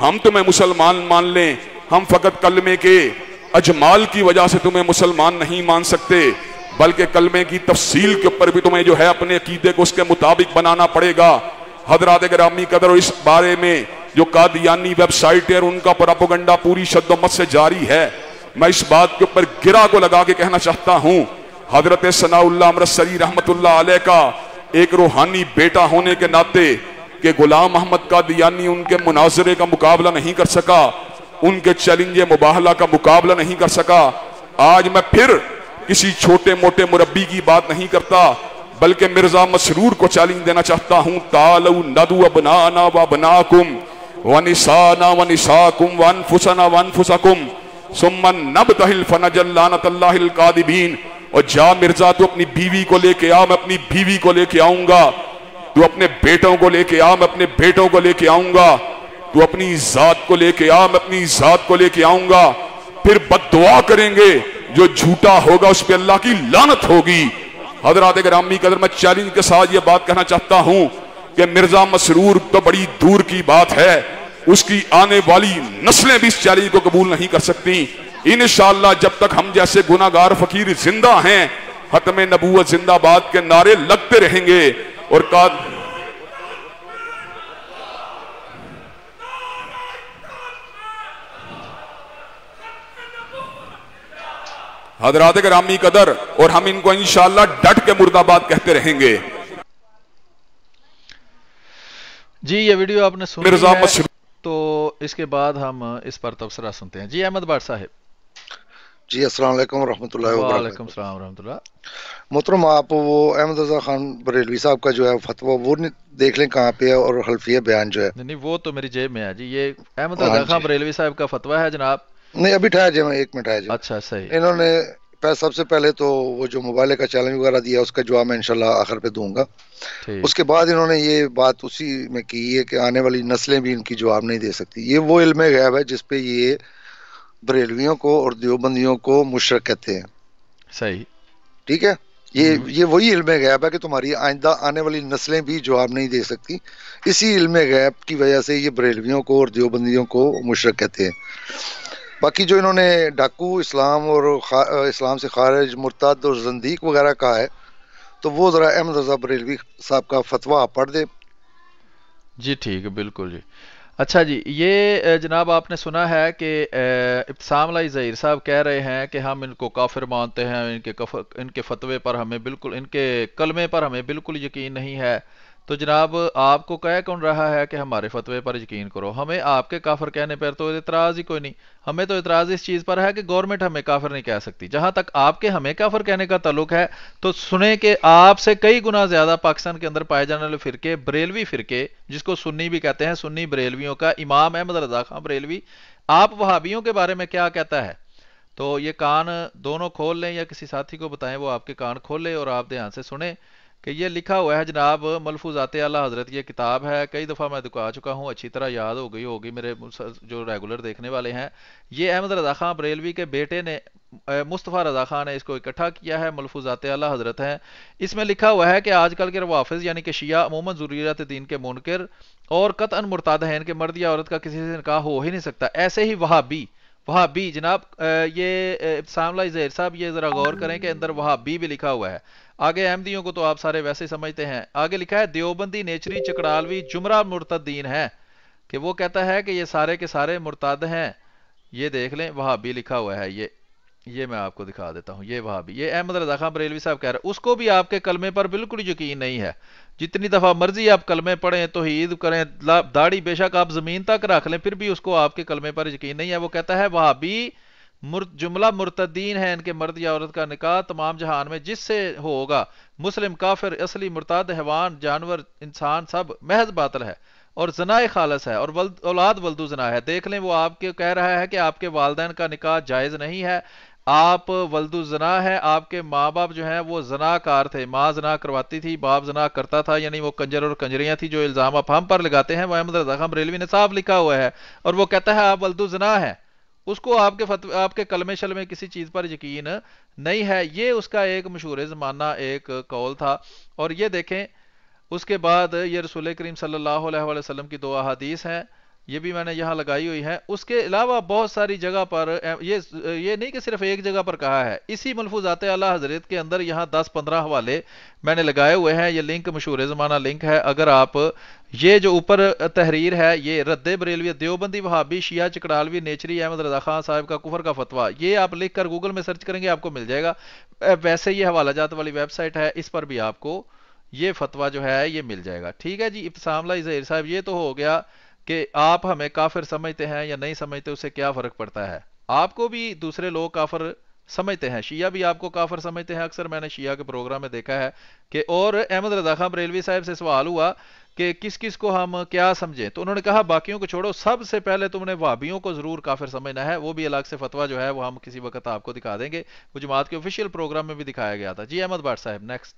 ہم تمہیں مسلمان مان لیں، ہم فقط کلمے کے اجمال کی وجہ سے تمہیں مسلمان نہیں مان سکتے، بلکہ کلمے کی تفصیل کے اوپر بھی تمہیں جو ہے اپنے عقیدے کو اس کے مطابق بنانا پڑے گا۔ حضرات گرامی قدر، اور اس بارے میں جو قادیانی ویب سائٹ ہے اور ان کا پروپیگنڈا پوری شد و مت سے جاری ہے، میں اس بات کے اوپر گرا کو لگا کے کہنا چاہتا ہوں، حضرت ثناء اللہ امرتسری رحمت اللہ علیہ کا ایک روحانی بیٹا ہونے کے ناطے کہ غلام احمد قادیانی ان کے مناظرے کا مقابلہ نہیں کر سکا، ان کے چیلنج مباہلہ کا مقابلہ نہیں کر سکا، آج میں پھر کسی چھوٹے موٹے مربی کی بات نہیں کرتا، بلکہ مرزا مسرور کو چیلنج دینا چاہتا ہوں، تعالوا ندعو ابناءنا وابناءکم ونساءنا ونساءکم وانفسنا وانفسکم ثم نبتہل فنجعل لعنۃ اللہ الکاذبین۔ اور جا مرزا تو اپنی بیوی کو لے کے آ، میں اپنی بیوی کو لے کے آؤں گا، تو اپنے بیٹوں کو لے کے آ، میں اپنے بیٹوں کو لے کے آؤں گا، تو اپنی ذات کو لے کے آ، میں اپنی ذات کو لے کے آؤں گا، پھر بد دعا کریں گے، جو جھوٹا ہوگا اس پہ اللہ کی لعنت ہوگی۔ حضرات گرامی قدر، میں چیلنج کے ساتھ یہ بات کہنا چاہتا ہوں کہ مرزا مسرور تو بڑی دور کی بات ہے، اس کی آنے والی نسلیں بھی اس چیلنج کو قبول نہیں کر سکتی۔ انشاءاللہ جب تک ہم جیسے گناہگار فقیر زندہ ہیں، ختم نبوت زندہ باد کے نعرے لگتے رہیں گے۔ اور حضرات گرامی قدر، اور ہم ان کو انشاءاللہ ڈٹ کے مرد آباد کہتے رہیں گے۔ جی یہ ویڈیو آپ نے سنی مرزا ہے، مسرور تو اس کے بعد ہم اس پر تبصرہ سنتے ہیں۔ جی احمد بٹ صاحب۔ جی السلام علیکم ورحمۃ اللہ وعلیکم وبرکاتہ۔ السلام ورحمۃ اللہ۔ محترم، آپ وہ احمد رضا خان بریلوی صاحب کا جو ہے فتویٰ وہ دیکھ لیں کہاں پہ ہے، اور حلفیہ بیان جو ہے، نہیں وہ تو میری جیب میں ہے جی، یہ احمد ہاں رضا خان جی، بریلوی صاحب کا فتویٰ ہے جناب۔ نہیں ابھی ٹھہر جائیں، ایک منٹ ٹھہر جائیں۔ اچھا صحیح، انہوں نے سب سے پہلے تو وہ جو موبائل کا چیلنج وغیرہ دیا اس کا جواب میں انشاءاللہ آخر پہ دوں گا۔ ٹھیک، اس کے بعد انہوں نے یہ بات اسی میں کی ہے کہ آنے والی نسلیں بھی ان کی جواب نہیں دے سکتی۔ یہ وہ علم غیب ہے جس پہ یہ بریلویوں کو اور دیوبندیوں کو مشرک کہتے ہیں، صحیح، ٹھیک ہے؟ یہ وہی علم غیب ہے کہ تمہاری آئندہ آنے والی نسلیں بھی جواب نہیں دے سکتی۔ اسی علم غیب کی وجہ سے یہ بریلویوں کو اور دیوبندیوں کو مشرک کہتے ہیں۔ باقی جو انہوں نے ڈاکو، اسلام اور اسلام سے خارج، مرتد اور زندیق وغیرہ کہا ہے، تو وہ ذرا احمد رضا بریلوی صاحب کا فتویٰ آپ پڑھ دیں۔ جی ٹھیک ہے، بالکل جی۔ اچھا جی، یہ جناب آپ نے سنا ہے کہ ابتسام علی ظہیر صاحب کہہ رہے ہیں کہ ہم ان کو کافر مانتے ہیں، ان کے فتوے پر ہمیں بالکل، ان کے کلمے پر ہمیں بالکل یقین نہیں ہے۔ تو جناب آپ کو کہہ کون رہا ہے کہ ہمارے فتوے پر یقین کرو؟ ہمیں آپ کے کافر کہنے پر تو اعتراض ہی کوئی نہیں، ہمیں تو اعتراض اس چیز پر ہے کہ گورنمنٹ ہمیں کافر نہیں کہہ سکتی۔ جہاں تک آپ کے ہمیں کافر کہنے کا تعلق ہے، تو سنیں کہ آپ سے کئی گنا زیادہ پاکستان کے اندر پائے جانے والے فرقے، بریلوی فرقے جس کو سنی بھی کہتے ہیں، سنی بریلویوں کا امام احمد رضا خان بریلوی، آپ وہابیوں کے بارے میں کیا کہتا ہے؟ تو یہ کان دونوں کھول لیں یا کسی ساتھی کو بتائیں وہ آپ کے کان کھول لیں اور آپ دھیان سے سنیں کہ یہ لکھا ہوا ہے جناب، ملفوظات اعلی حضرت، یہ کتاب ہے، کئی دفعہ میں دکھا چکا ہوں، اچھی طرح یاد ہو گئی ہوگی میرے جو ریگولر دیکھنے والے ہیں۔ یہ احمد رضا خان بریلوی کے بیٹے نے، مصطفیٰ رضا خان نے اس کو اکٹھا کیا ہے، ملفوظات اعلی حضرت ہیں۔ اس میں لکھا ہوا ہے کہ آج کل کے روافظ یعنی کہ شیعہ عموماً ضروریات دین کے منکر اور قطعاً مرتاد ہیں، ان کے مرد یا عورت کا کسی سے نکاح ہو ہی نہیں سکتا۔ ایسے ہی وہابی جناب، یہ ابتسام علی ظہیر صاحب یہ ذرا غور کریں کہ اندر وہابی بھی لکھا ہوا ہے۔ آگے احمدیوں کو تو آپ سارے ویسے سمجھتے ہیں، آگے لکھا ہے دیوبندی نیچری چکڑالوی جمرہ مرتدین ہے، کہ وہ کہتا ہے کہ یہ سارے کے سارے مرتد ہیں۔ یہ دیکھ لیں، وہابی لکھا ہوا ہے، یہ میں آپ کو دکھا دیتا ہوں، یہ وہابی، یہ احمد رضا خان بریلوی صاحب کہہ رہے ہیں، اس کو بھی آپ کے کلمے پر بالکل یقین نہیں ہے۔ جتنی دفعہ مرضی آپ کلمے پڑھیں، توحید کریں، داڑھی بے شک آپ زمین تک رکھ لیں، پھر بھی اس کو آپ کے کلمے پر یقین نہیں ہے۔ وہ کہتا ہے وہابی جملہ مرتدین ہے، ان کے مرد یا عورت کا نکاح تمام جہان میں جس سے ہوگا، مسلم، کافر، اصلی، مرتد، حیوان، جانور، انسان، سب محض باطل ہے اور زنا خالص ہے اور اولاد ولدو زنا ہے۔ دیکھ لیں، وہ آپ کے کہہ رہا ہے کہ آپ کے والدین کا نکاح جائز نہیں ہے، آپ ولدو زنا ہے، آپ کے ماں باپ جو ہیں وہ زنا کار تھے، ماں زنا کرواتی تھی، باپ زنا کرتا تھا، یعنی وہ کنجر اور کنجریاں تھی۔ جو الزام آپ ہم پر لگاتے ہیں وہ احمد رضا خان بریلوی نے صاف لکھا ہوا ہے، اور وہ کہتا ہے آپ ولدو زنا ہے، اس کو آپ کے کلمے شلمے کسی چیز پر یقین نہیں ہے۔ یہ اس کا ایک مشہور زمانہ ایک قول تھا۔ اور یہ دیکھیں، اس کے بعد یہ رسول کریم صلی اللہ علیہ وسلم کی دو احادیث ہیں، یہ بھی میں نے یہاں لگائی ہوئی ہے. اس کے علاوہ بہت ساری جگہ پر یہ نہیں کہ صرف ایک جگہ پر کہا ہے, اسی ملفوظات اعلیٰ حضرت کے اندر یہاں 10-15 حوالے میں نے لگائے ہوئے ہیں. یہ لنک مشہور زمانہ لنک ہے. اگر آپ یہ جو اوپر تحریر ہے, یہ رد بریلوی دیوبندی وہابی شیعہ چکڑالوی نیچری احمد رضا خان صاحب کا کفر کا فتویٰ, یہ آپ لکھ کر گوگل میں سرچ کریں گے آپ کو مل جائے گا. ویسے یہ حوالہ جات والی ویب سائٹ ہے, اس پر بھی آپ کو یہ فتویٰ جو ہے یہ مل جائے گا. ٹھیک ہے جی. ابتسام اللہ ظہیر صاحب, یہ تو ہو گیا کہ آپ ہمیں کافر سمجھتے ہیں یا نہیں سمجھتے, اس سے کیا فرق پڑتا ہے. آپ کو بھی دوسرے لوگ کافر سمجھتے ہیں, شیعہ بھی آپ کو کافر سمجھتے ہیں. اکثر میں نے شیعہ کے پروگرام میں دیکھا ہے کہ, اور احمد رضا خان بریلوی صاحب سے سوال ہوا کہ کس کس کو ہم کیا سمجھیں, تو انہوں نے کہا باقیوں کو چھوڑو, سب سے پہلے تم نے وہابیوں کو ضرور کافر سمجھنا ہے. وہ بھی الگ سے فتویٰ جو ہے وہ ہم کسی وقت آپ کو دکھا دیں گے, وہ جماعت کے آفیشیل پروگرام میں بھی دکھایا گیا تھا. جی احمد بٹ صاحب نیکسٹ.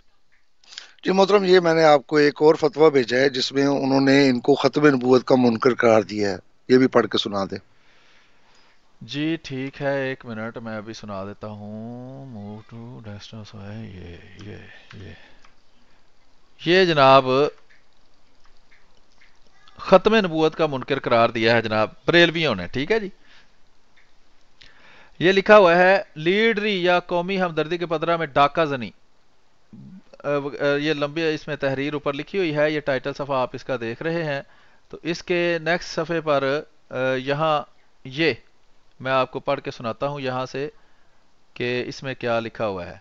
جی محترم, یہ میں نے آپ کو ایک اور فتویٰ بھیجا ہے جس میں انہوں نے ان کو ختم نبوت کا منکر قرار دیا ہے, یہ بھی پڑھ کے سنا دیں. جی ٹھیک ہے, ایک منٹ میں ابھی سنا دیتا ہوں. موو ٹو ڈیسٹنس ہے یہ جناب ختم نبوت کا منکر قرار دیا ہے جناب بریلویوں نے. ٹھیک ہے جی. یہ لکھا ہوا ہے, لیڈری یا قومی ہمدردی کے پدرہ میں ڈاکہ زنی. یہ لمبی اس میں تحریر اوپر لکھی ہوئی ہے, یہ ٹائٹل صفحہ آپ اس کا دیکھ رہے ہیں. تو اس کے نیکسٹ صفحے پر یہاں یہ میں آپ کو پڑھ کے سناتا ہوں یہاں سے کہ اس میں کیا لکھا ہوا ہے.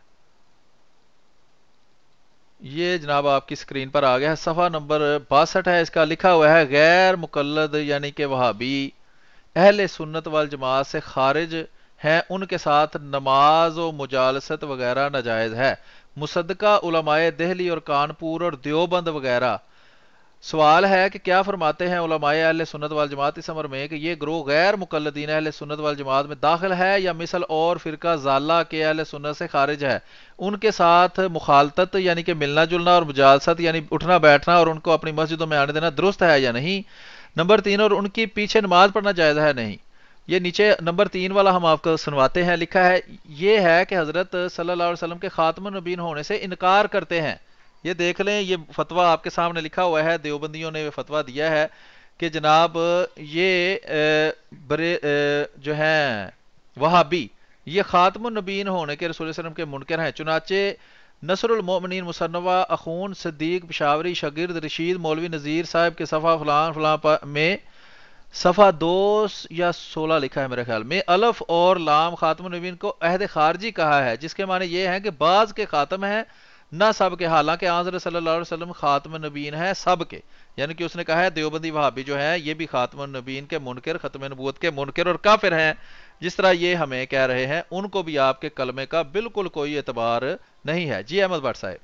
یہ جناب آپ کی سکرین پر آ گیا ہے, صفحہ نمبر 62 ہے. اس کا لکھا ہوا ہے, غیر مقلد یعنی کہ وہابی اہل سنت والجماعت سے خارج ہیں, ان کے ساتھ نماز و مجالست وغیرہ ناجائز ہے. مصدقہ علماء دہلی اور کانپور اور دیوبند وغیرہ. سوال ہے کہ کیا فرماتے ہیں علماء اہل سنت والجماعت اس امر میں کہ یہ گروہ غیر مقلدین اہل سنت والجماعت میں داخل ہے یا مثل اور فرقہ ضالہ کے اہل سنت سے خارج ہے, ان کے ساتھ مخالطت یعنی کہ ملنا جلنا اور مجالست یعنی اٹھنا بیٹھنا اور ان کو اپنی مسجدوں میں آنے دینا درست ہے یا نہیں. نمبر 3, اور ان کی پیچھے نماز پڑھنا جائز ہے نہیں. یہ نیچے نمبر 3 والا ہم آپ کو سنواتے ہیں. لکھا ہے یہ ہے کہ حضرت صلی اللہ علیہ وسلم کے خاتم النبیین ہونے سے انکار کرتے ہیں. یہ دیکھ لیں, یہ فتویٰ آپ کے سامنے لکھا ہوا ہے, دیوبندیوں نے فتویٰ دیا ہے کہ جناب یہ جو ہیں وہابی یہ خاتم النبیین ہونے کے رسول صلی اللہ علیہ وسلم کے منکر ہیں. چنانچہ نصر المؤمنین مصنفہ اخون صدیق پشاوری شاگرد رشید مولوی نذیر صاحب کے صفحہ فلان فلان میں صفحہ 2 یا 16 لکھا ہے میرے خیال میں, الف اور لام خاتم النبیین کو عہد خارجی کہا ہے, جس کے معنی یہ ہے کہ بعض کے خاتم ہیں نہ سب کے, حالانکہ حضرت صلی اللہ علیہ وسلم خاتم النبیین ہے سب کے. یعنی کہ اس نے کہا ہے دیوبندی وہابی جو ہیں یہ بھی خاتم النبیین کے منکر, ختم نبوت کے منکر اور کافر ہیں. جس طرح یہ ہمیں کہہ رہے ہیں, ان کو بھی آپ کے کلمے کا بالکل کوئی اعتبار نہیں ہے. جی احمد بٹ صاحب.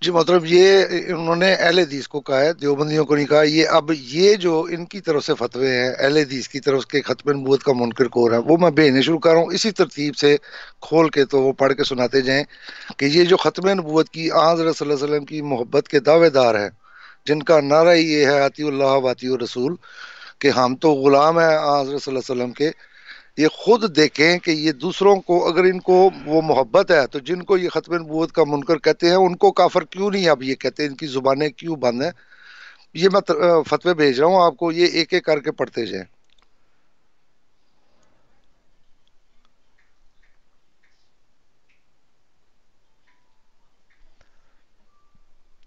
جی محترم, یہ انہوں نے اہل حدیث کو کہا ہے, دیوبندیوں کو نہیں کہا. یہ اب یہ جو ان کی طرف سے فتوے ہیں اہل حدیث کی طرف کے ختم نبوت کا منکر کون ہے, وہ میں بھیجنے شروع کر رہا ہوں اسی ترتیب سے کھول کے, تو وہ پڑھ کے سناتے جائیں کہ یہ جو ختم نبوت کی حضرت صلی اللہ علیہ وسلم کی محبت کے دعوے دار ہیں, جن کا نعرہ یہ ہے اطیع اللہ و اطیع الرسول, کہ ہم تو غلام ہیں حضرت صلی اللہ علیہ وسلم کے. یہ خود دیکھیں کہ یہ دوسروں کو اگر ان کو وہ محبت ہے, تو جن کو یہ ختم نبوت کا منکر کہتے ہیں ان کو کافر کیوں نہیں اب یہ کہتے ہیں, ان کی زبانیں کیوں بند ہیں. یہ میں فتوے بھیج رہا ہوں آپ کو, یہ ایک ایک کر کے پڑھتے جائیں.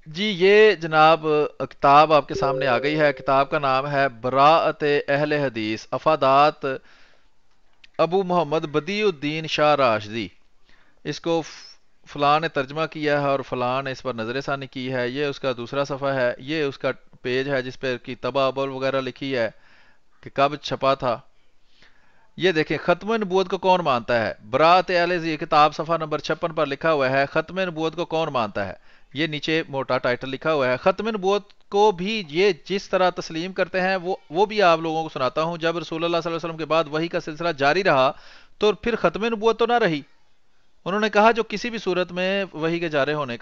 جی یہ جناب کتاب آپ کے سامنے آ گئی ہے. کتاب کا نام ہے براءت اہل حدیث, افادات ابو محمد بدیع الدین شاہ راشدی. اس کو فلاں نے ترجمہ کیا ہے اور فلاں نے اس پر نظر ثانی کی ہے. یہ اس کا دوسرا صفحہ ہے, یہ اس کا پیج ہے جس پہ کی طبع ابول وغیرہ لکھی ہے کہ کب چھپا تھا. یہ دیکھیں ختم نبوت کو کون مانتا ہے, براءت اہل حدیث کتاب صفحہ نمبر 56 پر لکھا ہوا ہے ختم نبوت کو کون مانتا ہے. یہ نیچے موٹا ٹائٹل لکھا ہوا ہے. ختم نبوت کو بھی یہ جس طرح تسلیم کرتے ہیں وہ بھی آپ لوگوں کو سناتا ہوں. جب رسول اللہ صلی اللہ علیہ وسلم کے بعد وحی کا سلسلہ جاری رہا تو پھر ختم نبوت تو نہ رہی, انہوں نے کہا جو کسی بھی صورت میں وحی کے جاری ہونے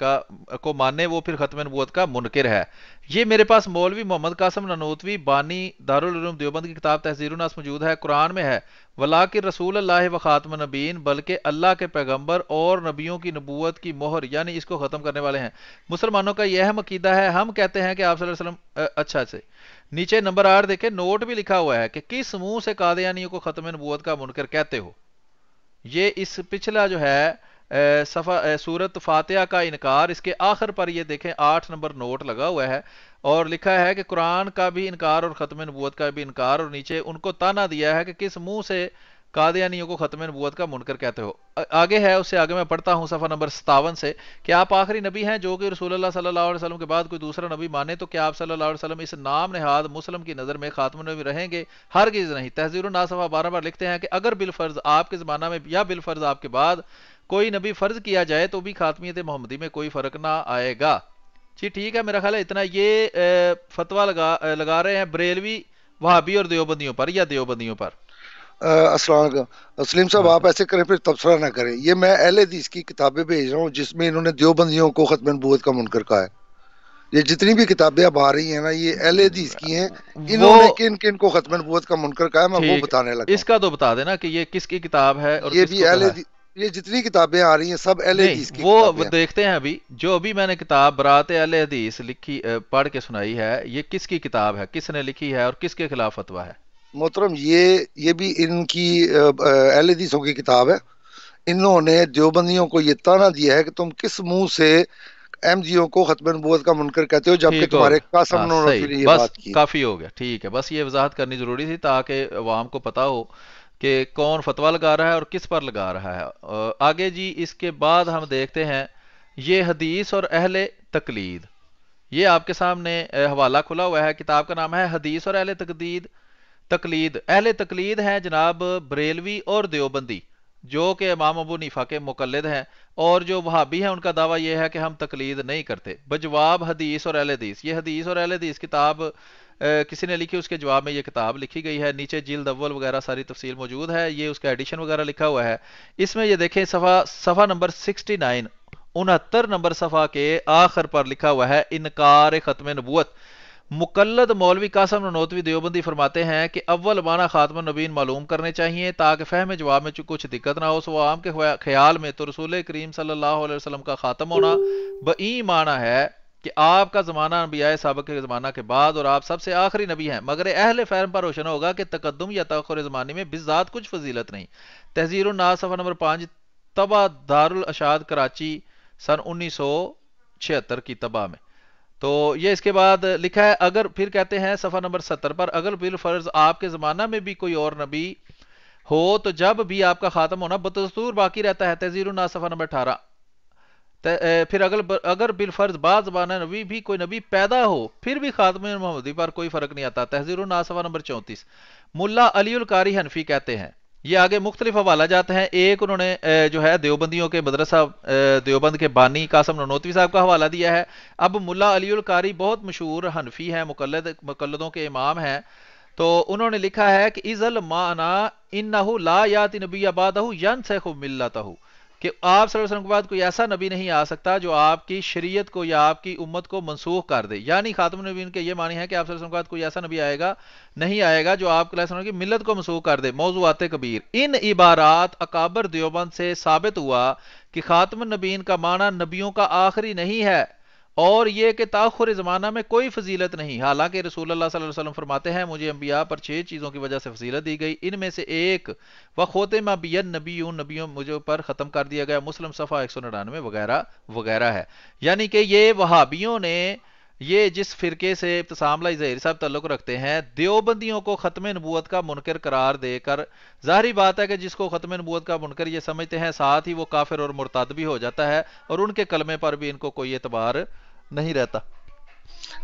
کو مانے وہ پھر ختم نبوت کا منکر ہے۔ یہ میرے پاس مولوی محمد قاسم نانوتوی بانی دارالعلوم دیوبند کی کتاب تحذیر الناس موجود ہے، قرآن میں ہے ولاکن رسول اللہ و خاتم النبیین، بلکہ اللہ کے پیغمبر اور نبیوں کی نبوت کی مہر، یعنی اس کو ختم کرنے والے ہیں۔ مسلمانوں کا یہ اہم عقیدہ ہے، ہم کہتے ہیں کہ آپ صلی اللہ علیہ وسلم اچھا سے نیچے نمبر 8 دیکھیں، نوٹ بھی لکھا ہوا ہے کہ کس منہ سے قادیانیوں کو ختم نبوت کا منکر کہتے ہو۔ یہ اس پچھلا جو ہے سورت فاتحہ کا انکار، اس کے آخر پر یہ دیکھیں 8 نمبر نوٹ لگا ہوا ہے اور لکھا ہے کہ قرآن کا بھی انکار اور ختم نبوت کا بھی انکار، اور نیچے ان کو تانا دیا ہے کہ کس منہ سے قادیانیوں کو ختم نبوت کا منکر کہتے ہو۔ آگے ہے، اس سے آگے میں پڑھتا ہوں صفحہ نمبر 57 سے کہ آپ آخری نبی ہیں جو کہ رسول اللہ صلی اللہ علیہ وسلم کے بعد کوئی دوسرا نبی مانے تو کیا آپ صلی اللہ علیہ وسلم اس نام نہاد مسلم کی نظر میں خاتم النبی رہیں گے؟ ہرگز نہیں۔ تحذیر الناس صفحہ 12 پر لکھتے ہیں کہ اگر بالفرض آپ کے زمانہ میں یا بالفرض آپ کے بعد کوئی نبی فرض کیا جائے تو بھی خاتمیت محمدی میں کوئی فرق نہ آئے گا۔ جی ٹھیک ہے، میرا خیال ہے اتنا۔ یہ فتویٰ لگا رہے ہیں بریلوی وہابی اور دیوبندیوں پر یا دیوبندیوں پر۔ السلام علیکم سلیم صاحب، آپ ایسے کریں پھر تبصرہ نہ کریں، یہ میں اہل حدیث کی کتابیں بھیج رہا ہوں جس میں انہوں نے دیوبندیوں کو ختم نبوت کا منکر کہا ہے۔ یہ جتنی بھی کتابیں اب آ رہی ہیں نا یہ اہل حدیث کی ہیں، انہوں نے کن کن کو ختم نبوت کا منکر کہا ہے میں وہ بتانے لگا۔ اس کا تو بتا دینا کہ یہ کس کی کتاب ہے اور یہ بھی اہل حدیث، یہ جتنی کتابیں آ رہی ہیں سب اہل حدیث کی وہ کتابیں۔ دیکھتے ہیں ابھی جو ابھی میں نے کتاب برات اہل حدیث لکھی پڑھ کے سنائی ہے، یہ کس کی کتاب ہے، کس نے لکھی ہے اور کس کے خلاف فتویٰ ہے؟ محترم یہ بھی ان کی اہل حدیثوں کی کتاب ہے۔ انہوں نے دیوبندیوں کو یہ تانا دیا ہے کہ تم کس منہ سے احمدیوں کو ختم نبوت کا منکر کہتے ہو جبکہ تمہارے قاسم نانوتوی نے یہ بات کی۔ کافی ہو گیا، ٹھیک ہے، بس یہ وضاحت کرنی ضروری تھی تاکہ عوام کو پتا ہو کہ کون فتویٰ لگا رہا ہے اور کس پر لگا رہا ہے۔ آگے جی اس کے بعد ہم دیکھتے ہیں یہ حدیث اور اہل تقلید۔ یہ آپ کے سامنے حوالہ کھلا ہوا ہے، کتاب کا نام ہے حدیث اور اہل تقلید۔ اہل تقلید ہیں جناب بریلوی اور دیوبندی جو کہ امام ابو حنیفہ کے مقلد ہیں، اور جو وہابی ہیں ان کا دعویٰ یہ ہے کہ ہم تقلید نہیں کرتے۔ بجواب حدیث اور اہل حدیث، یہ حدیث اور اہل حدیث کتاب کسی نے لکھی، اس کے جواب میں یہ کتاب لکھی گئی ہے، نیچے جلد اول وغیرہ ساری تفصیل موجود ہے، یہ اس کا ایڈیشن وغیرہ لکھا ہوا ہے۔ اس میں یہ دیکھیں صفحہ نمبر 69، 69 نمبر صفحہ کے آخر پر لکھا ہوا ہے انکار ختم نبوت۔ مقلد مولوی قاسم نانوتوی دیوبندی فرماتے ہیں کہ اول معنی خاتم النبیین معلوم کرنے چاہیے تاکہ فہم جواب میں کچھ دقت نہ ہو۔ سو عام کے خیال میں تو رسول کریم صلی اللہ علیہ وسلم کا خاتم ہونا بئی معنی ہے کہ آپ کا زمانہ انبیاء سابق کے زمانہ کے بعد اور آپ سب سے آخری نبی ہیں، مگر اہل فہم پر روشن ہوگا کہ تقدم یا تاخر زمانے میں بذات کچھ فضیلت نہیں۔ تحذیر الناس صفحہ نمبر 5 طبع دارالاشاد کراچی سن 1976 کی طبع میں۔ تو یہ اس کے بعد لکھا ہے اگر پھر کہتے ہیں صفحہ نمبر 70 پر اگر بالفرض آپ کے زمانہ میں بھی کوئی اور نبی ہو تو جب بھی آپ کا خاتم ہونا بدستور باقی رہتا ہے۔ تحذیر الناس صفحہ نمبر 18 پھر اگر بالفرض بعض زمانہ نبی بھی کوئی نبی پیدا ہو پھر بھی خاتم محمدی پر کوئی فرق نہیں آتا۔ تحذیر الناس صفحہ نمبر 34 ملا علی القاری حنفی کہتے ہیں، یہ آگے مختلف حوالہ جاتے ہیں، ایک انہوں نے جو ہے دیوبندیوں کے مدرسہ دیوبند کے بانی قاسم نانوتوی صاحب کا حوالہ دیا ہے۔ اب ملا علی القاری بہت مشہور حنفی ہیں، مقلدوں کے امام ہیں، تو انہوں نے لکھا ہے کہ اذل مانا انہ لا یاتی نبی بعدہ ینسخ ملتہ، کہ آپ صلی اللہ علیہ وسلم کے بعد کوئی ایسا نبی نہیں آ سکتا جو آپ کی شریعت کو یا آپ کی امت کو منسوخ کر دے، یعنی خاتم النبیین کے یہ معنی ہے کہ آپ صلی اللہ علیہ وسلم کے بعد کوئی ایسا نبی نہیں آئے گا جو آپ علیہ السلام کی ملت کو منسوخ کر دے۔ موضوعات کبیر، ان عبارات اکابر دیوبند سے ثابت ہوا کہ خاتم النبیین کا معنی نبیوں کا آخری نہیں ہے اور یہ کہ تاخر زمانہ میں کوئی فضیلت نہیں، حالانکہ رسول اللہ صلی اللہ علیہ وسلم فرماتے ہیں مجھے انبیاء پر 6 چیزوں کی وجہ سے فضیلت دی گئی، ان میں سے ایک وختم بین نبیون، نبیوں مجھے پر ختم کر دیا گیا، مسلم صفحہ 199 وغیرہ وغیرہ ہے۔ یعنی کہ یہ وہابیوں نے یہ جس فرقے سے ابتسام لائی ظہیر صاحب تعلق رکھتے ہیں، دیوبندیوں کو ختم نبوت کا منکر قرار دے کر، ظاہری بات ہے کہ جس کو ختم نبوت کا منکر یہ سمجھتے ہیں ساتھ ہی وہ کافر اور مرتد بھی ہو جاتا ہے اور ان کے کلمے پر بھی ان کو کوئی اعتبار نہیں رہتا۔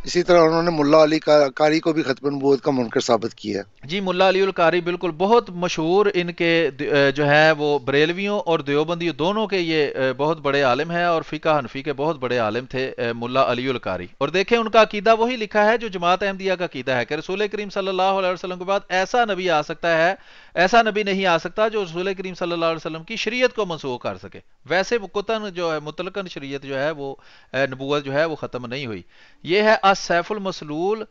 اسی طرح انہوں نے ملا علی قاری کو بھی ختم نبوت کا منکر ثابت کیا ہے۔ جی ملا علی القاری بالکل بہت مشہور ان کے جو ہے وہ بریلویوں اور دیوبندیوں دونوں کے یہ بہت بڑے عالم ہیں اور فقہ حنفی کے بہت بڑے عالم تھے ملا علی القاری۔ اور دیکھیں ان کا عقیدہ وہی لکھا ہے جو جماعت احمدیہ کا عقیدہ ہے کہ رسول کریم صلی اللہ علیہ وسلم کے بعد ایسا نبی آ سکتا ہے، ایسا نبی نہیں آ سکتا جو رسول کریم صلی اللہ علیہ وسلم کی شریعت کو منسوخ کر سکے۔ ویسے قطعاً جو ہے مطلقاً شریعت جو ہے وہ نبوت جو ہے وہ ختم نہیں ہوئی۔ یہ ہے السیف المسلول،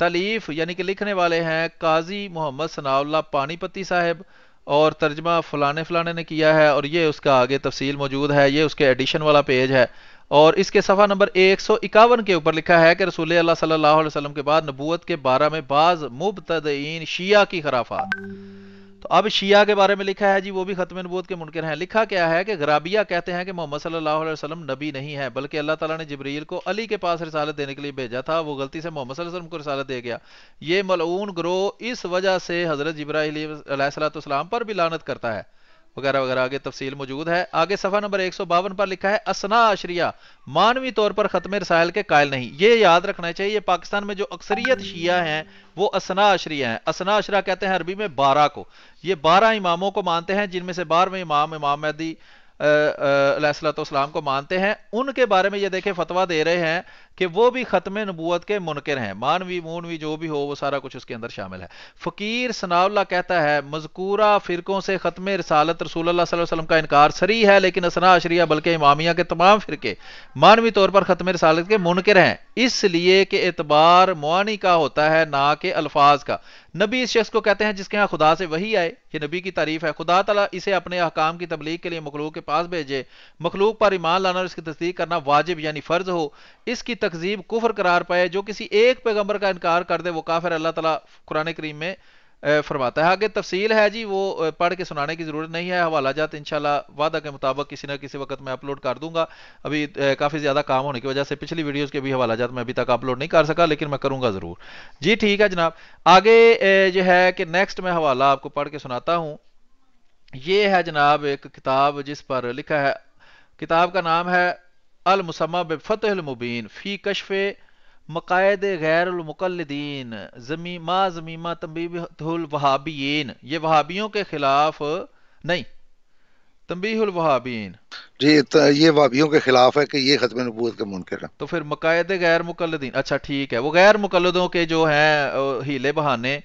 تالیف یعنی کہ لکھنے والے ہیں قاضی محمد ثناء اللہ پانی پتی صاحب، اور ترجمہ فلانے فلانے نے کیا ہے، اور یہ اس کا آگے تفصیل موجود ہے، یہ اس کے ایڈیشن والا پیج ہے، اور اس کے صفحہ نمبر 151 کے اوپر لکھا ہے کہ رسول اللہ صلی اللہ علیہ وسلم کے بعد نبوت کے بارے میں بعض مبتدئین شیعہ کی خرافات۔ تو اب شیعہ کے بارے میں لکھا ہے جی وہ بھی ختم نبوت کے منکر ہیں۔ لکھا کیا ہے کہ غرابیہ کہتے ہیں کہ محمد صلی اللہ علیہ وسلم نبی نہیں ہے، بلکہ اللہ تعالیٰ نے جبریل کو علی کے پاس رسالت دینے کے لیے بھیجا تھا، وہ غلطی سے محمد صلی اللہ علیہ وسلم کو رسالت دے گیا۔ یہ ملعون گروہ اس وجہ سے حضرت جبرائیل علیہ السلام پر بھی لعنت کرتا ہے، وغیرہ وغیرہ، آگے تفصیل موجود ہے۔ آگے صفحہ نمبر 152 پر لکھا ہے اسنا عشریہ مانوی طور پر ختم رسائل کے قائل نہیں۔ یہ یاد رکھنا چاہیے، پاکستان میں جو اکثریت شیعہ ہیں وہ اسنا عشریہ ہیں۔ اسنا عشرہ کہتے ہیں عربی میں 12 کو، یہ 12 اماموں کو مانتے ہیں، جن میں سے 12ویں امام مہدی علیہ السلام کو مانتے ہیں۔ ان کے بارے میں یہ دیکھیں فتویٰ دے رہے ہیں کہ وہ بھی ختم نبوت کے منکر ہیں، مانوی مونوی جو بھی ہو وہ سارا کچھ اس کے اندر شامل ہے۔ فقیر ثناء اللہ کہتا ہے مذکورہ فرقوں سے ختم رسالت رسول اللہ صلی اللہ علیہ وسلم کا انکار صریح ہے، لیکن اسنا عشریہ بلکہ امامیہ کے تمام فرقے مانوی طور پر ختم رسالت کے منکر ہیں، اس لیے کہ اعتبار معانی کا ہوتا ہے نہ کہ الفاظ کا۔ نبی اس شخص کو کہتے ہیں جس کے ہاں خدا سے وحی آئے، یہ نبی کی تعریف ہے۔ خدا تعالیٰ اسے اپنے احکام کی تبلیغ کے لیے مخلوق کے پاس بھیجے، مخلوق پر ایمان لانا اور اس کی تصدیق کرنا واجب یعنی فرض ہو، اس کی تکذیب کفر قرار پائے، جو کسی ایک پیغمبر کا انکار کر دے وہ کافر، اللہ تعالیٰ قرآن کریم میں فرماتا ہے۔ آگے تفصیل ہے جی، وہ پڑھ کے سنانے کی ضرورت نہیں ہے، حوالہ جات انشاءاللہ وعدہ کے مطابق کسی نہ کسی وقت میں اپلوڈ کر دوں گا۔ ابھی کافی زیادہ کام ہونے کی وجہ سے پچھلی ویڈیوز کے بھی حوالہ جات میں ابھی تک اپلوڈ نہیں کر سکا، لیکن میں کروں گا ضرور جی۔ ٹھیک ہے جناب، آگے جو ہے کہ نیکسٹ میں حوالہ آپ کو پڑھ کے سناتا ہوں۔ یہ ہے جناب ایک کتاب جس پر لکھا ہے، کتاب کا نام ہے المسمى بفتح المبین فی کشف مقاعد غیر المقلدین ما زمیمہ تنبیہ الوہابیین، یہ وہابیوں کے خلاف نہیں، تنبیہ الوہابین جی یہ وہابیوں کے خلاف ہے کہ یہ ختم نبوت کے منکر ہیں۔ تو پھر مقاعد غیر مقلدین، اچھا ٹھیک ہے، وہ غیر مقلدوں کے جو ہیں ہیلے بہانے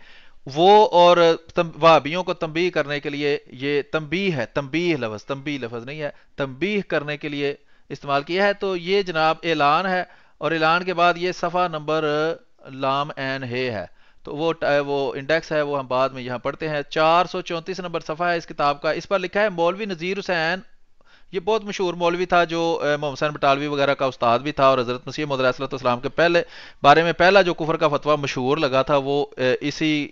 وہ، اور وہابیوں کو تنبیہ کرنے کے لیے، یہ تنبیہ ہے، تنبیہ لفظ نہیں ہے، تنبیہ کرنے کے لیے استعمال کیا ہے۔ تو یہ جناب اعلان ہے، اور اعلان کے بعد یہ صفحہ نمبر لام این ہے، تو وہ انڈیکس ہے، وہ ہم بعد میں یہاں پڑھتے ہیں۔ 434 نمبر صفحہ ہے اس کتاب کا، اس پر لکھا ہے مولوی نذیر حسین، یہ بہت مشہور مولوی تھا جو محمد حسین بٹالوی وغیرہ کا استاد بھی تھا، اور حضرت مسیح موعود علیہ السلام کے بارے میں پہلا جو کفر کا فتویٰ مشہور لگا تھا وہ اسی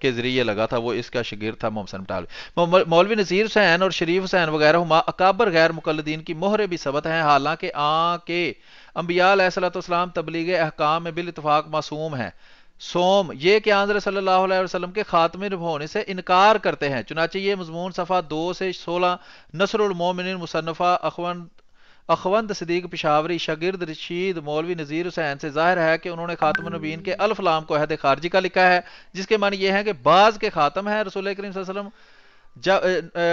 کے ذریعے لگا تھا، وہ اس کا شاگرد تھا محمد حسین بٹالوی۔ مولوی نذیر حسین اور شریف حسین وغیرہ ہما اکابر غیر مقلدین کی مہرے بھی ثبت ہیں، حالانکہ انبیاء علیہ السلام تبلیغ احکام میں بالاتفاق معصوم ہیں۔ سوم یہ کہ حضرت صلی اللہ علیہ وسلم کے خاتمی ہونے سے انکار کرتے ہیں، چنانچہ یہ مضمون صفحہ 2 سے 16 نصر المومنین مصنفہ اخوند صدیق پشاوری شاگرد رشید مولوی نذیر حسین سے ظاہر ہے کہ انہوں نے خاتم النبیین کے الف لام کو عہد خارجی کا لکھا ہے، جس کے معنی یہ ہے کہ بعض کے خاتم ہیں رسول کریم صلی اللہ علیہ وسلم،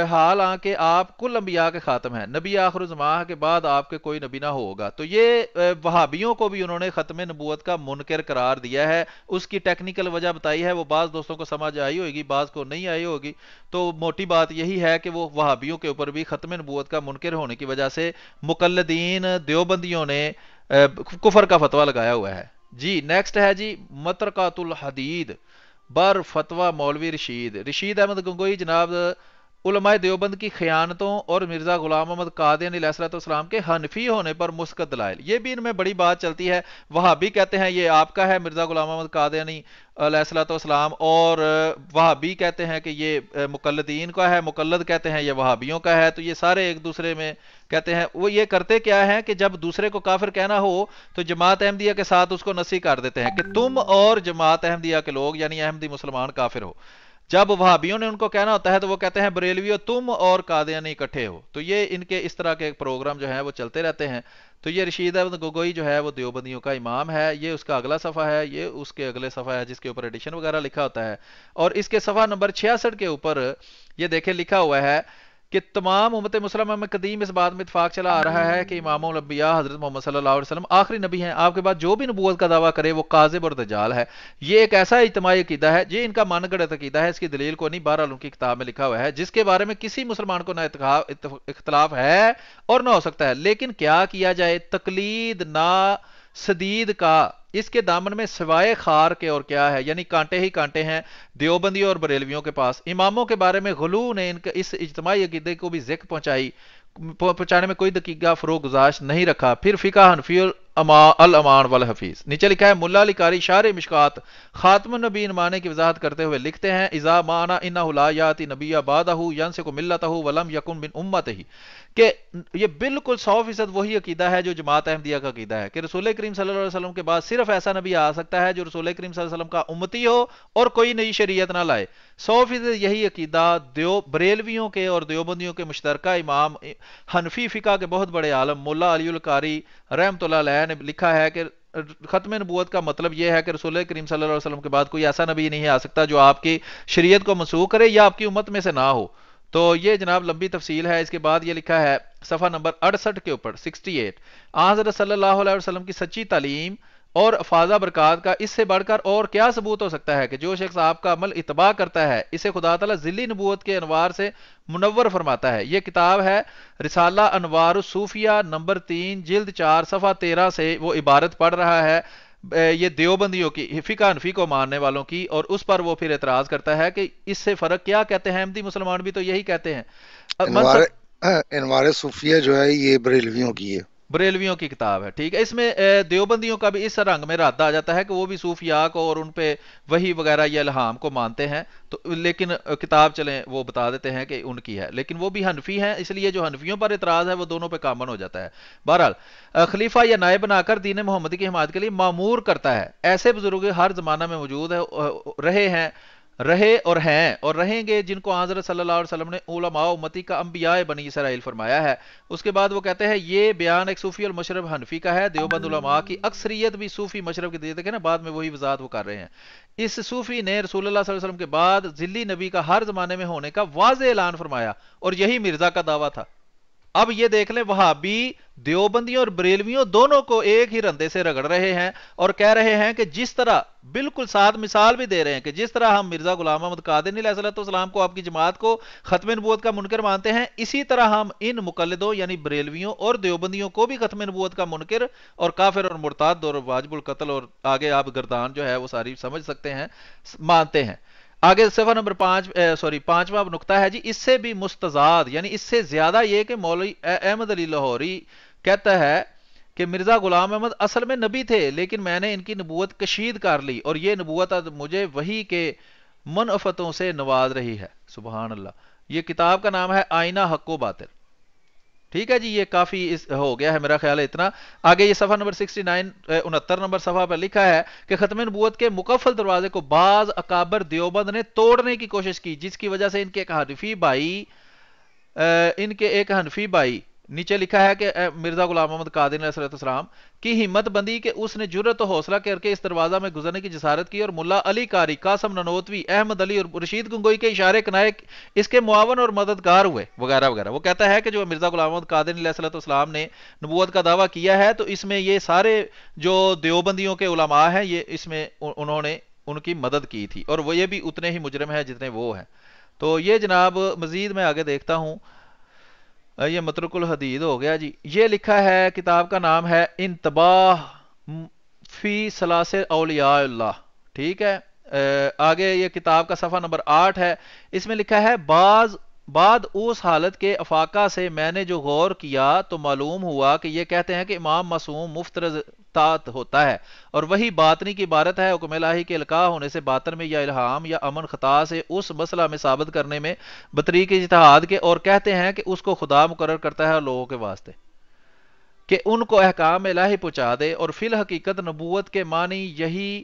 حالانکہ آپ کل انبیاء کے خاتم ہیں، نبی آخر الزمان کے بعد آپ کے کوئی نبی نہ ہوگا۔ تو یہ وہابیوں کو بھی انہوں نے ختم نبوت کا منکر قرار دیا ہے، اس کی ٹیکنیکل وجہ بتائی ہے، وہ بعض دوستوں کو سمجھ آئی ہوگی، بعض کو نہیں آئی ہوگی۔ تو موٹی بات یہی ہے کہ وہ وہابیوں کے اوپر بھی ختم نبوت کا منکر ہونے کی وجہ سے مقلدین دیوبندیوں نے کفر کا فتویٰ لگایا ہوا ہے جی۔ نیکسٹ ہے جی مطرقۃ الحدید بر فتویٰ مولوی رشید احمد گنگوئی جناب، علماء دیوبند کی خیانتوں اور مرزا غلام محمد قادیانی علیہ السلام کے حنفی ہونے پر مثبت دلائل، یہ بھی ان میں بڑی بات چلتی ہے۔ وہابی کہتے ہیں یہ آپ کا ہے مرزا غلام محمد قادیانی علیہ السلام، اور وہابی کہتے ہیں کہ یہ مقلدین کا ہے، مقلد کہتے ہیں یہ وہابیوں کا ہے۔ تو یہ سارے ایک دوسرے میں کہتے ہیں، وہ یہ کرتے کیا ہے کہ جب دوسرے کو کافر کہنا ہو تو جماعت احمدیہ کے ساتھ اس کو نصیح کر دیتے ہیں کہ تم اور جماعت احمدیہ کے لوگ یعنی احمدی مسلمان کافر ہو۔ جب وہابیوں نے ان کو کہنا ہوتا ہے تو وہ کہتے ہیں بریلویوں تم اور قادیانی اکٹھے ہو. تو یہ ان کے اس طرح کے پروگرام جو ہیں وہ چلتے رہتے ہیں. تو یہ رشید احمد گگوئی جو ہے وہ دیوبندیوں کا امام ہے. یہ اس کا اگلا صفحہ ہے, یہ اس کے اگلے صفحہ ہے جس کے اوپر ایڈیشن وغیرہ لکھا ہوتا ہے. اور اس کے صفحہ نمبر 66 کے اوپر یہ دیکھیں لکھا ہوا ہے کہ تمام امت مسلمہ میں قدیم اس بات میں اتفاق چلا آ رہا ہے کہ امام الانبیاء حضرت محمد صلی اللہ علیہ وسلم آخری نبی ہیں. آپ کے بعد جو بھی نبوت کا دعویٰ کرے وہ کاذب اور دجال ہے. یہ ایک ایسا اجتماعی عقیدہ ہے, یہ ان کا من گڑت عقیدہ ہے, اس کی دلیل کو نہیں, بہرحال ان کی کتاب میں لکھا ہوا ہے جس کے بارے میں کسی مسلمان کو نہ اختلاف ہے اور نہ ہو سکتا ہے. لیکن کیا کیا جائے, تقلید نا سدید کا اس کے دامن میں سوائے خار کے اور کیا ہے, یعنی کانٹے ہی کانٹے ہیں دیوبندیوں اور بریلویوں کے پاس. اماموں کے بارے میں غلو نے ان کا اس اجتماعی عقیدے کو بھی ذکر پہنچانے میں کوئی دقیقہ فروغ گزاشت نہیں رکھا. پھر فقہ حنفی الامان والحفیظ. نیچے لکھا ہے ملا علی قاری شارح مشکات خاتم النبیین معنی کی وضاحت کرتے ہوئے لکھتے ہیں اذا معنی انہ لا یاتی نبی بعدہ ینسک ملتہ ولم یکن من امتہ, کہ یہ بالکل 100% وہی عقیدہ ہے جو جماعت احمدیہ کا عقیدہ ہے کہ رسول کریم صلی اللہ علیہ وسلم کے بعد صرف ایسا نبی آ سکتا ہے جو رسول کریم صلی اللہ علیہ وسلم کا امتی ہو اور کوئی نئی شریعت نہ لائے. 100% یہی عقیدہ بریلویوں کے اور دیوبندیوں کے مشترکہ امام حنفی فقہ کے بہت بڑے عالم مولا علی القاری رحمۃ اللہ علیہ نے لکھا ہے کہ ختم نبوت کا مطلب یہ ہے کہ رسول کریم صلی اللہ علیہ وسلم کے بعد کوئی ایسا نبی نہیں آ سکتا جو آپ کی شریعت کو منسوخ کرے یا آپ کی امت میں سے نہ ہو. تو یہ جناب لمبی تفصیل ہے. اس کے بعد یہ لکھا ہے صفحہ نمبر 68 کے اوپر 68 حضرت صلی اللہ علیہ وسلم کی سچی تعلیم اور افاضہ برکات کا اس سے بڑھ کر اور کیا ثبوت ہو سکتا ہے کہ جو شخص آپ کا عمل اتباع کرتا ہے اسے خدا تعالیٰ ذلی نبوت کے انوار سے منور فرماتا ہے. یہ کتاب ہے رسالہ انوار الصوفیہ نمبر 3 جلد 4 صفحہ 13 سے وہ عبارت پڑھ رہا ہے یہ دیوبندیوں کی فقہ حنفی کو ماننے والوں کی, اور اس پر وہ پھر اعتراض کرتا ہے کہ اس سے فرق کیا کہتے ہیں. احمدی مسلمان بھی تو یہی کہتے ہیں. انوار صوفیہ جو ہے یہ بریلویوں کی ہے, بریلویوں کی کتاب ہے. ٹھیک ہے, اس میں دیوبندیوں کا بھی اس رنگ میں ارادہ آ جاتا ہے کہ وہ بھی صوفیاء کو اور ان پہ وحی وغیرہ یا الہام کو مانتے ہیں. تو لیکن کتاب چلیں وہ بتا دیتے ہیں کہ ان کی ہے, لیکن وہ بھی حنفی ہیں, اس لیے جو حنفیوں پر اعتراض ہے وہ دونوں پہ کامن ہو جاتا ہے. بہرحال خلیفہ یا نائب بنا کر دین محمدی کی حمایت کے لیے مامور کرتا ہے. ایسے بزرگ ہر زمانہ میں موجود رہے اور ہیں اور رہیں گے جن کو حضرت صلی اللہ علیہ وسلم نے علماء امتی کا انبیاء بنی اسرائیل فرمایا ہے. اس کے بعد وہ کہتے ہیں یہ بیان ایک صوفی المشرب حنفی کا ہے. دیوبند علماء کی اکثریت بھی صوفی مشرب کی دیتے ہیں نا, بعد میں وہی وضاحت وہ کر رہے ہیں. اس صوفی نے رسول اللہ صلی اللہ علیہ وسلم کے بعد ذلی نبی کا ہر زمانے میں ہونے کا واضح اعلان فرمایا, اور یہی مرزا کا دعویٰ تھا. اب یہ دیکھ لیں وہابی دیوبندیوں اور بریلویوں دونوں کو ایک ہی رندے سے رگڑ رہے ہیں اور کہہ رہے ہیں کہ جس طرح بالکل ساتھ مثال بھی دے رہے ہیں کہ جس طرح ہم مرزا غلام احمد قادری علیہ السلام کو آپ کی جماعت کو ختم نبوت کا منکر مانتے ہیں, اسی طرح ہم ان مقلدوں یعنی بریلویوں اور دیوبندیوں کو بھی ختم نبوت کا منکر اور کافر اور مرتاد اور واجب القتل اور آگے آپ گردان جو ہے وہ ساری سمجھ سکتے ہیں مانتے ہیں. آگے صفحہ نمبر 5واں نقطہ ہے جی, اس سے بھی مستضاد یعنی اس سے زیادہ یہ کہ مولوی احمد علی لاہوری کہتا ہے کہ مرزا غلام احمد اصل میں نبی تھے لیکن میں نے ان کی نبوت کشید کر لی اور یہ نبوت مجھے وحی کے منفتوں سے نواز رہی ہے. سبحان اللہ. یہ کتاب کا نام ہے آئینہ حق و باطل. ٹھیک ہے جی, یہ کافی ہو گیا ہے میرا خیال ہے اتنا. آگے یہ صفحہ نمبر 69 نمبر صفحہ پر لکھا ہے کہ ختم نبوت کے مکفل دروازے کو بعض اکابر دیوبند نے توڑنے کی کوشش کی, جس کی وجہ سے ان کے ایک حنفی بھائی نیچے لکھا ہے کہ مرزا غلام محمد قادری علیہ السلام کی ہمت بندی کہ اس نے جرت و حوصلہ کر کے اس دروازہ میں گزرنے کی جسارت کی اور ملا علی قاری, قاسم ننوتوی, احمد علی اور رشید گنگوئی کے اشارے کنائے اس کے معاون اور مددگار ہوئے وغیرہ وغیرہ. وہ کہتا ہے کہ جو مرزا غلام محمد قادری علیہ السلام نے نبوت کا دعویٰ کیا ہے تو اس میں یہ سارے جو دیوبندیوں کے علماء ہیں یہ اس میں انہوں نے ان کی مدد کی تھی, اور وہ یہ بھی اتنے ہی مجرم ہیں جتنے وہ ہیں. تو یہ جناب مزید میں آگے دیکھتا ہوں. یہ مترک الحدید ہو گیا جی. یہ لکھا ہے کتاب کا نام ہے انتباہ فی سلاسل اولیاء اللہ. ٹھیک ہے, آگے یہ کتاب کا صفحہ نمبر 8 ہے. اس میں لکھا ہے بعد اس حالت کے افاقہ سے میں نے جو غور کیا تو معلوم ہوا کہ یہ کہتے ہیں کہ امام معصوم مفترض طاعت ہوتا ہے اور وہی باطنی کی عبارت ہے حکم الہی کے القاء ہونے سے باطن میں یا الہام یا امن خطا سے اس مسئلہ میں ثابت کرنے میں بطریق اجتہاد کے, اور کہتے ہیں کہ اس کو خدا مقرر کرتا ہے لوگوں کے واسطے کہ ان کو احکام الہی پہنچا دے, اور فی الحقیقت نبوت کے معنی یہی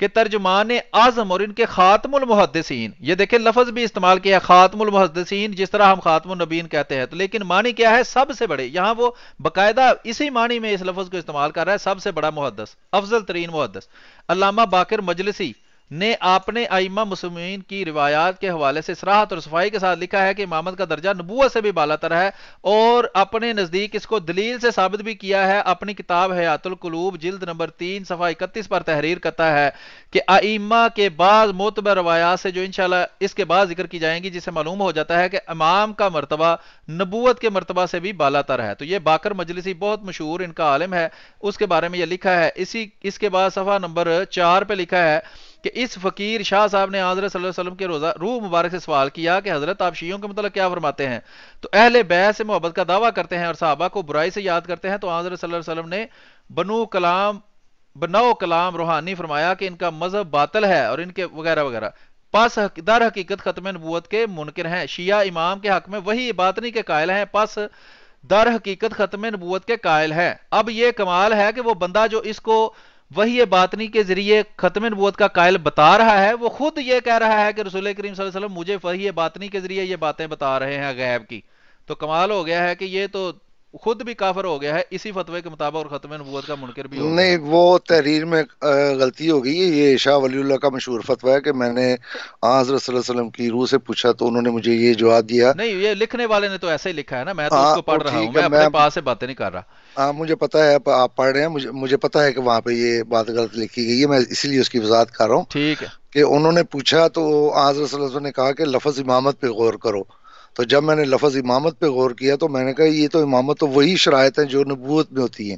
کہ ترجمان اعظم اور ان کے خاتم المحدثین، یہ دیکھیں لفظ بھی استعمال کیا خاتم المحدثین، جس طرح ہم خاتم النبیین کہتے ہیں، تو لیکن معنی کیا ہے؟ سب سے بڑے، یہاں وہ باقاعدہ اسی معنی میں اس لفظ کو استعمال کر رہا ہے، سب سے بڑا محدث، افضل ترین محدث۔ علامہ باقر مجلسی نے اپنے ائمہ مسلمین کی روایات کے حوالے سے صراحت اور صفائی کے ساتھ لکھا ہے کہ امامت کا درجہ نبوت سے بھی بالا تر ہے، اور اپنے نزدیک اس کو دلیل سے ثابت بھی کیا ہے۔ اپنی کتاب حیات القلوب جلد نمبر 3 صفحہ 31 پر تحریر کرتا ہے کہ ائمہ کے بعض معتبر روایات سے جو انشاءاللہ اس کے بعد ذکر کی جائیں گی، جس سے معلوم ہو جاتا ہے کہ امام کا مرتبہ نبوت کے مرتبہ سے بھی بالا تر ہے۔ تو یہ باقر مجلسی بہت مشہور ان کا عالم ہے، اس کے بارے میں یہ لکھا ہے۔ اس کے بعد صفحہ نمبر 4 پہ لکھا ہے کہ اس فقیر شاہ صاحب نے حضرت صلی اللہ علیہ وسلم کے روح مبارک سے سوال کیا کہ حضرت آپ شیعوں کے متعلق کیا فرماتے ہیں؟ تو اہل بیت سے محبت کا دعویٰ کرتے ہیں اور صحابہ کو برائی سے یاد کرتے ہیں، تو حضرت صلی اللہ علیہ وسلم نے بنو کلام روحانی فرمایا کہ ان کا مذہب باطل ہے اور ان کے وغیرہ وغیرہ، پس در حقیقت ختم نبوت کے منکر ہیں۔ شیعہ امام کے حق میں وہی باطنی کے قائل ہیں، پس در حقیقت ختم نبوت کے قائل ہیں۔ اب یہ کمال ہے کہ وہ بندہ جو اس کو وحی باطنی کے ذریعے ختم نبوت کا قائل بتا رہا ہے، وہ خود یہ کہہ رہا ہے کہ رسول کریم صلی اللہ علیہ وسلم مجھے وحی باطنی کے ذریعے یہ باتیں بتا رہے ہیں غیب کی۔ تو کمال ہو گیا ہے کہ یہ تو خود بھی کافر ہو گیا ہے اسی فتوے کے مطابق، اور ختم نبوت کا منکر بھی ہو گیا ہے۔ نہیں، وہ تحریر میں غلطی ہو گئی ہے۔ یہ شاہ ولی اللہ کا مشہور فتویٰ ہے کہ میں نے حضرت صلی اللہ علیہ وسلم کی روح سے پوچھا تو انہوں نے مجھے یہ جواب دیا۔ نہیں، یہ لکھنے والے نے تو ایسے ہی لکھا ہے نا، میں تو اس ہاں کو وہ پڑھ رہا ہوں، ٹھیک میں ہے، اپنے پاس سے باتیں نہیں کر رہا۔ ہاں مجھے پتا ہے آپ پڑھ رہے ہیں، مجھے پتا ہے کہ وہاں پہ یہ بات غلط لکھی گئی ہے، میں اسی لیے اس کی وضاحت کر رہا ہوں ٹھیک ہے۔ کہ انہوں نے پوچھا تو حضرت صلی اللہ علیہ وسلم نے کہا کہ لفظ امامت پہ غور کرو۔ تو جب میں نے لفظ امامت پہ غور کیا تو میں نے کہا یہ تو امامت تو وہی شرائط ہیں جو نبوت میں ہوتی ہیں۔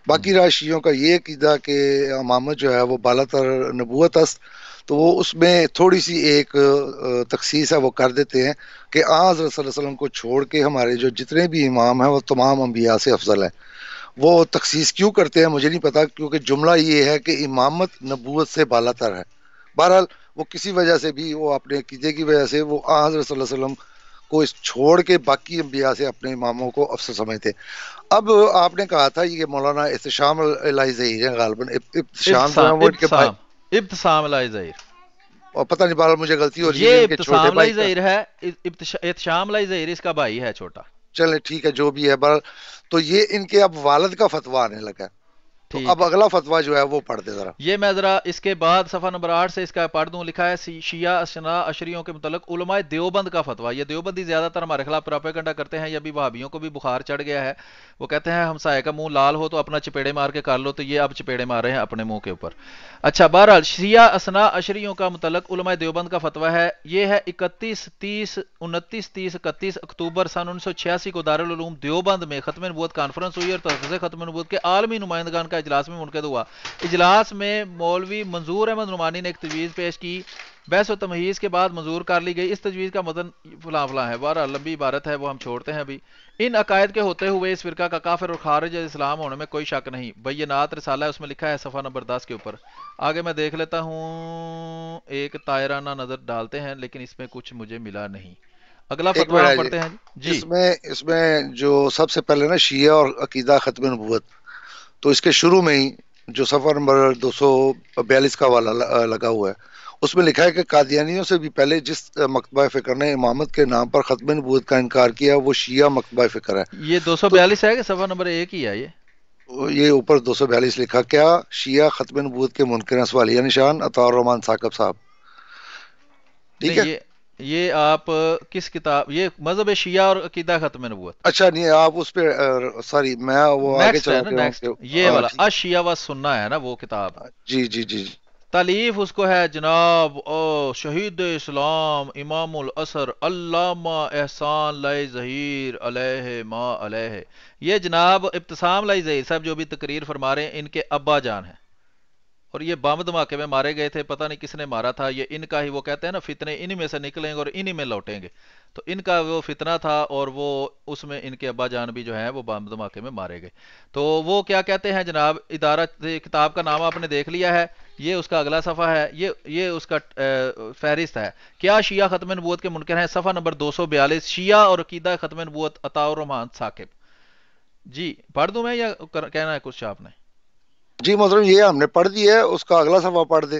باقی راشیوں کا یہ عقیدہ کہ امامت جو ہے وہ بالا تر نبوت است، تو وہ اس میں تھوڑی سی ایک تخصیص ہے وہ کر دیتے ہیں کہ حضرت صلی اللہ علیہ وسلم کو چھوڑ کے ہمارے جو جتنے بھی امام ہیں وہ تمام انبیاء سے افضل ہیں۔ وہ تخصیص کیوں کرتے ہیں مجھے نہیں پتا، کیونکہ جملہ یہ ہے کہ امامت نبوت سے بالا تر ہے۔ بہرحال وہ کسی وجہ سے بھی، وہ اپنے عقیدے کی وجہ سے وہ حضرت صلی اللہ علیہ وسلم کو اس چھوڑ کے باقی انبیاء سے اپنے اماموں کو افضل سمجھتے۔ اب آپ نے کہا تھا یہ مولانا احتشام الہی ظہیر ہیں، غالباً ابتشام جو ہیں وہ ان کے بھائی، ابتسام الہی ظہیر، اور پتہ نہیں بہرحال مجھے غلطی ہو رہی ہے یہ ان کے چھوٹے ابتسام بھائی الہی کا۔ ظہیر ہے، احتشام الہی ظہیر اس کا بھائی ہے چھوٹا۔ چلیں ٹھیک ہے جو بھی ہے، بہرحال تو یہ ان کے اب والد کا فتویٰ آنے لگا ہے۔ تو ٹھیک اب ہے، اگلا فتویٰ جو ہے وہ پڑھ دے ذرا۔ یہ میں ذرا اس کے بعد صفحہ نمبر 8 سے اس کا پڑھ دوں۔ لکھا ہے شیعہ اثنا عشریوں کے متعلق علماء دیوبند کا فتویٰ۔ یہ دیوبندی زیادہ تر ہمارے خلاف پراپیگنڈا کرتے ہیں، یہ بھی وہابیوں کو بھی بخار چڑھ گیا ہے۔ وہ کہتے ہیں ہمسائے کا منہ لال ہو تو اپنا چپیڑے مار کے کر لو، تو یہ اب چپیڑے مار رہے ہیں اپنے منہ کے اوپر۔ اچھا، بہرحال شیعہ اثنا عشریوں کا متعلق علماء دیوبند کا فتویٰ ہے، یہ ہے 29 اکتوبر سن 1986 کو دارالعلوم دیوبند میں ختم نبوت کانفرنس ہوئی اور تفسیر ختم نبوت کے عالمی نمائندگان کا اجلاس میں منعقد ہوا۔ اجلاس میں مولوی منظور احمد نعمانی نے ایک تجویز پیش کی، بحث و تمہیز کے بعد منظور کر لی گئی۔ اس تجویز کا متن فلاں فلاں ہے، بہرحال لمبی عبارت ہے، وہ ہم چھوڑتے ہیں ابھی۔ ان عقائد کے ہوتے ہوئے اس فرقہ کا کافر اور خارج اسلام ہونے میں کوئی شک نہیں۔ بینات رسالہ ہے، اس میں لکھا ہے صفحہ نمبر 10 کے اوپر۔ آگے میں دیکھ لیتا ہوں، ایک طائرانہ نظر ڈالتے ہیں لیکن اس میں کچھ مجھے ملا نہیں۔ اگلا ایک فتویٰ ہم منٹ پڑھتے ہیں جی۔ اس میں جو سب سے پہلے نا شیعہ اور عقیدہ ختم نبوت، تو اس کے شروع میں ہی جو صفحہ نمبر 242 کا والا لگا ہوا ہے، اس میں لکھا ہے کہ قادیانیوں سے بھی پہلے جس مکتبہ فکر نے امامت کے نام پر ختم نبوت کا انکار کیا وہ شیعہ مکتبہ فکر ہے۔ یہ 242 ہے کہ صفحہ نمبر 1 ہی ہے یہ اوپر 242 لکھا، کیا شیعہ ختم نبوت کے منکر ہیں؟ سوالیہ نشان، عطا الرحمان ثاقب صاحب۔ ٹھیک ہے، یہ آپ کس کتاب، یہ مذہب شیعہ اور عقیدہ ختم نبوت، اچھا نہیں آپ اس پہ سوری میں وہ آگے نیکسٹ ہے چلا نا، نیکسٹ یہ والا اشیاء و سنہ ہے نا وہ کتاب۔ جی جی جی تالیف اس کو ہے جناب شہید اسلام امام العصر علامہ احسان لائی ظہیر علیہ ما علیہ۔ یہ جناب ابتسام لائی ظہیر صاحب جو بھی تقریر فرما رہے ہیں، ان کے ابا جان ہیں، اور یہ بم دھماکے میں مارے گئے تھے، پتہ نہیں کس نے مارا تھا، یہ ان کا ہی، وہ کہتے ہیں نا فتنے انہی میں سے نکلیں گے اور انہی میں لوٹیں گے، تو ان کا وہ فتنہ تھا، اور وہ اس میں ان کے ابا جان بھی جو ہیں وہ بم دھماکے میں مارے گئے۔ تو وہ کیا کہتے ہیں جناب، ادارہ کتاب کا نام آپ نے دیکھ لیا ہے، یہ اس کا اگلا صفحہ ہے، یہ اس کا فہرست ہے، کیا شیعہ ختم نبوت کے منکر ہیں، صفحہ نمبر 242، شیعہ اور عقیدہ ختم نبوت عطا الرحمان ثاقب۔ جی پڑھ دوں میں یا کہنا ہے کچھ آپ نے؟ جی محترم یہ ہم نے پڑھ دی ہے، اس کا اگلا صفحہ پڑھ دے۔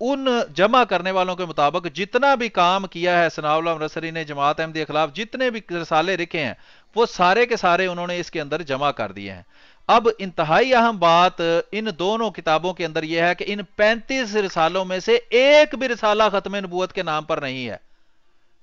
ان جمع کرنے والوں کے مطابق جتنا بھی کام کیا ہے ثناء اللہ امرتسری نے جماعت احمدیہ کے خلاف، جتنے بھی رسالے لکھے ہیں وہ سارے کے سارے انہوں نے اس کے اندر جمع کر دیے ہیں۔ اب انتہائی اہم بات ان دونوں کتابوں کے اندر یہ ہے کہ ان 35 رسالوں میں سے ایک بھی رسالہ ختم نبوت کے نام پر نہیں ہے۔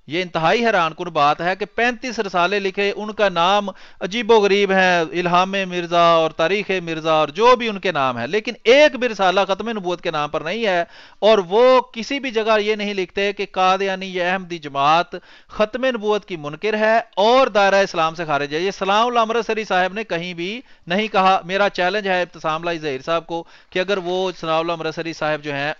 یہ انتہائی حیران کن بات ہے کہ 35 رسالے لکھے، ان کا نام عجیب و غریب ہیں، الہام مرزا اور تاریخ مرزا اور جو بھی ان کے نام ہیں، لیکن ایک بھی رسالہ ختم نبوت کے نام پر نہیں ہے۔ اور وہ کسی بھی جگہ یہ نہیں لکھتے کہ قادیانی یہ احمدی جماعت ختم نبوت کی منکر ہے اور دائرہ اسلام سے خارج ہے۔ یہ ثناء اللہ امرتسری صاحب نے کہیں بھی نہیں کہا۔ میرا چیلنج ہے ابتسام لائی ظہیر صاحب کو کہ اگر وہ ثناء اللہ امرتسری صاحب جو ہیں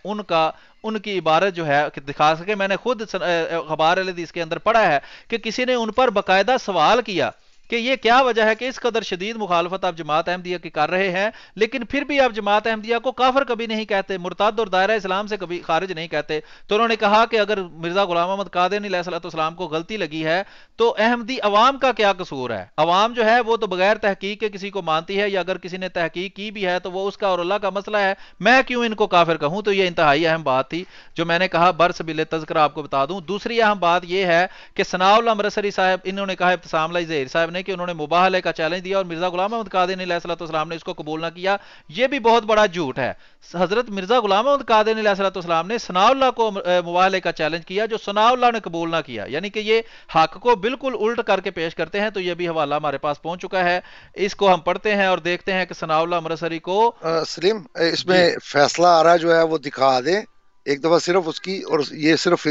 ان کی عبارت جو ہے کہ دکھا سکے۔ میں نے خود اخبار الحدیث کے اندر پڑھا ہے کہ کسی نے ان پر باقاعدہ سوال کیا کہ یہ کیا وجہ ہے کہ اس قدر شدید مخالفت آپ جماعت احمدیہ کی کر رہے ہیں، لیکن پھر بھی آپ جماعت احمدیہ کو کافر کبھی نہیں کہتے، مرتد اور دائرہ اسلام سے کبھی خارج نہیں کہتے۔ تو انہوں نے کہا کہ اگر مرزا غلام احمد قادیانی علیہ السلام کو غلطی لگی ہے تو احمدی عوام کا کیا قصور ہے؟ عوام جو ہے وہ تو بغیر تحقیق کے کسی کو مانتی ہے، یا اگر کسی نے تحقیق کی بھی ہے تو وہ اس کا اور اللہ کا مسئلہ ہے، میں کیوں ان کو کافر کہوں؟ تو یہ انتہائی اہم بات تھی جو میں نے کہا برسبیل تذکرہ آپ کو بتا دوں۔ دوسری اہم بات یہ ہے کہ ثناء اللہ امرتسری صاحب، انہوں نے کہا ابتسام لائی ظہیر صاحب نے کہ انہوں نے مباہلے کا چیلنج دیا اور مرزا غلام احمد قادیانی علیہ السلام نے اس کو قبول نہ کیا۔ یہ بھی بہت بڑا جھوٹ ہے۔ حضرت مرزا غلام احمد قادیانی علیہ السلام نے ثناء اللہ کو مباہلے کا چیلنج کیا جو ثناء اللہ نے قبول نہ کیا، یعنی کہ یہ حق کو بالکل الٹ کر کے پیش کرتے ہیں۔ تو یہ بھی حوالہ ہمارے پاس پہنچ چکا ہے، اس کو ہم پڑھتے ہیں اور دیکھتے ہیں کہ ثناء اللہ امرتسری کو سلیم اس میں فیصلہ آ رہا جو ہے وہ دکھا دیں ایک دفعہ صرف اس کی، اور یہ صرف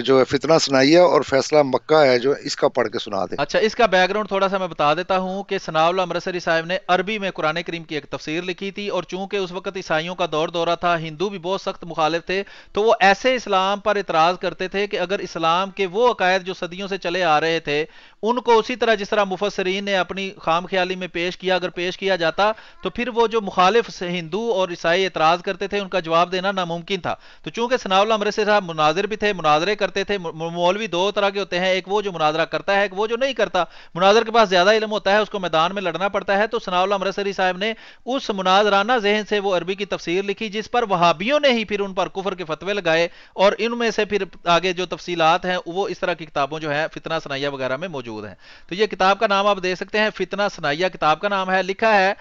جو ہے فتنہ سنائیہ اور فیصلہ مکہ ہے جو اس کا پڑھ کے سنا دیں۔ اچھا، اس کا بیک گراؤنڈ تھوڑا سا میں بتا دیتا ہوں کہ ثناء اللہ امرتسری صاحب نے عربی میں قرآن کریم کی ایک تفسیر لکھی تھی، اور چونکہ اس وقت عیسائیوں کا دورہ تھا، ہندو بھی بہت سخت مخالف تھے، تو وہ ایسے اسلام پر اعتراض کرتے تھے کہ اگر اسلام کے وہ عقائد جو صدیوں سے چلے آ رہے تھے ان کو اسی طرح جس طرح مفسرین نے اپنی خام خیالی میں پیش کیا، اگر پیش کیا جاتا تو پھر وہ جو مخالف ہندو اور عیسائی اعتراض کرتے تھے ان کا جواب دینا ناممکن تھا۔ تو چونکہ ثناء اللہ امرتسری صاحب مناظر بھی تھے، مناظرے کرتے تھے۔ مولوی دو طرح کے ہوتے ہیں، ایک وہ جو مناظرہ کرتا ہے، ایک وہ جو نہیں کرتا۔ مناظر کے پاس زیادہ علم ہوتا ہے، اس کو میدان میں لڑنا پڑتا ہے۔ تو ثناء اللہ امرتسری صاحب نے اس مناظرانہ ذہن سے وہ عربی کی تفسیر لکھی جس پر وہابیوں نے ہی پھر ان پر کفر کے فتوے لگائے، اور ان میں سے پھر آگے جو تفصیلات ہیں وہ اس طرح کی کتابوں جو ہے فتنہ سنائیہ وغیرہ میں موجود ہیں۔ تو یہ کتاب کا نام آپ دیکھ سکتے ہیں، فتنہ سنائیہ کتاب کا نام ہے۔ لکھا ہے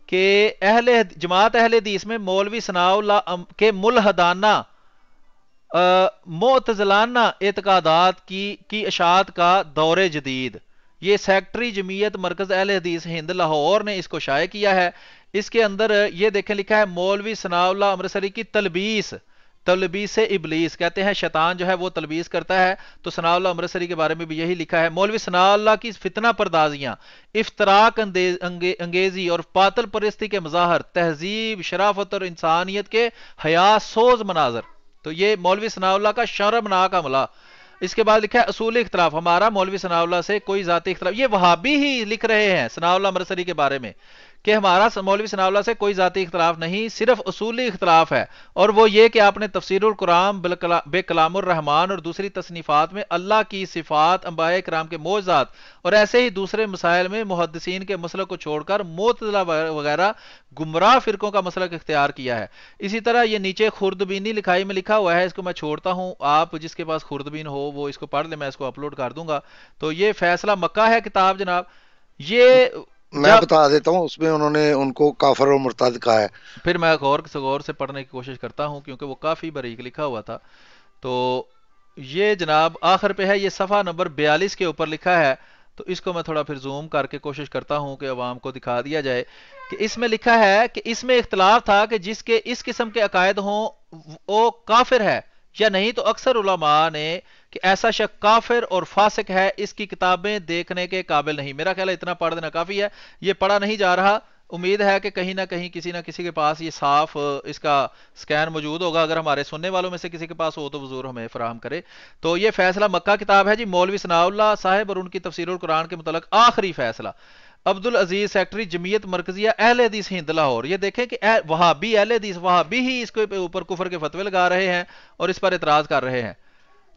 کہ جماعت اہل حدیث میں مولوی ثناء اللہ کے ملحدانہ معتزلانہ اعتقادات کی اشاعت کا دور جدید، یہ سیکٹری جمعیت مرکز اہل حدیث ہند لاہور نے اس کو شائع کیا ہے۔ اس کے اندر یہ دیکھیں لکھا ہے مولوی ثناء اللہ امرتسری کی تلبیس ابلیس، کہتے ہیں شیطان جو ہے وہ تلبیس کرتا ہے، تو ثناء اللہ امرتسری کے بارے میں بھی یہی لکھا ہے۔ مولوی ثناء اللہ کی فتنہ پردازیاں، افتراق انگیزی اور باطل پرستی کے مظاہر، تہذیب، شرافت اور انسانیت کے حیا سوز مناظر، تو یہ مولوی ثناء اللہ کا شرمناک عملہ۔ اس کے بعد لکھا ہے اصول اختلاف، ہمارا مولوی ثناء اللہ سے کوئی ذاتی اختلاف، یہ وہابی ہی لکھ رہے ہیں ثناء اللہ امرتسری کے بارے میں کہ ہمارا مولوی ثناء اللہ سے کوئی ذاتی اختلاف نہیں، صرف اصولی اختلاف ہے، اور وہ یہ کہ آپ نے تفسیر القرآن بے کلام الرحمن اور دوسری تصنیفات میں اللہ کی صفات، انبیاء کرام کے معجزات اور ایسے ہی دوسرے مسائل میں محدثین کے مسلک کو چھوڑ کر معتزلہ وغیرہ گمراہ فرقوں کا مسلک اختیار کیا ہے۔ اسی طرح یہ نیچے خوردبینی لکھائی میں لکھا ہوا ہے، اس کو میں چھوڑتا ہوں، آپ جس کے پاس خوردبین ہو وہ اس کو پڑھ لیں، میں اس کو اپلوڈ کر دوں گا۔ تو یہ فیصلہ مکہ ہے کتاب جناب، یہ میں بتا دیتا ہوں، اس میں انہوں نے ان کو کافر اور مرتد کہا ہے۔ پھر میں غور سے پڑھنے کی کوشش کرتا ہوں کیونکہ وہ کافی باریک لکھا ہوا تھا۔ تو یہ جناب آخر پہ ہے، یہ صفحہ نمبر 42 کے اوپر لکھا ہے، تو اس کو میں تھوڑا پھر زوم کر کے کوشش کرتا ہوں کہ عوام کو دکھا دیا جائے کہ اس میں لکھا ہے کہ اس میں اختلاف تھا کہ جس کے اس قسم کے عقائد ہوں وہ کافر ہے یا نہیں، تو اکثر علماء نے کہ ایسا شخص کافر اور فاسق ہے، اس کی کتابیں دیکھنے کے قابل نہیں۔ میرا خیال ہے اتنا پڑھ دینا کافی ہے، یہ پڑھا نہیں جا رہا، امید ہے کہ کہیں نہ کہیں کسی نہ کسی کے پاس یہ صاف اس کا سکین موجود ہوگا، اگر ہمارے سننے والوں میں سے کسی کے پاس ہو تو حضور ہمیں فراہم کرے۔ تو یہ فیصلہ مکہ کتاب ہے جی، مولوی ثناء اللہ صاحب اور ان کی تفسیر القرآن کے متعلق آخری فیصلہ، عبدالعزیز سیکٹری جمعیت مرکزیہ اہل حدیث ہند لاہور۔ یہ دیکھیں کہ وہابی اہل حدیث، وہابی ہی اس کے اوپر کفر کے فتوے لگا رہے ہیں اور اس پر اعتراض کر رہے ہیں۔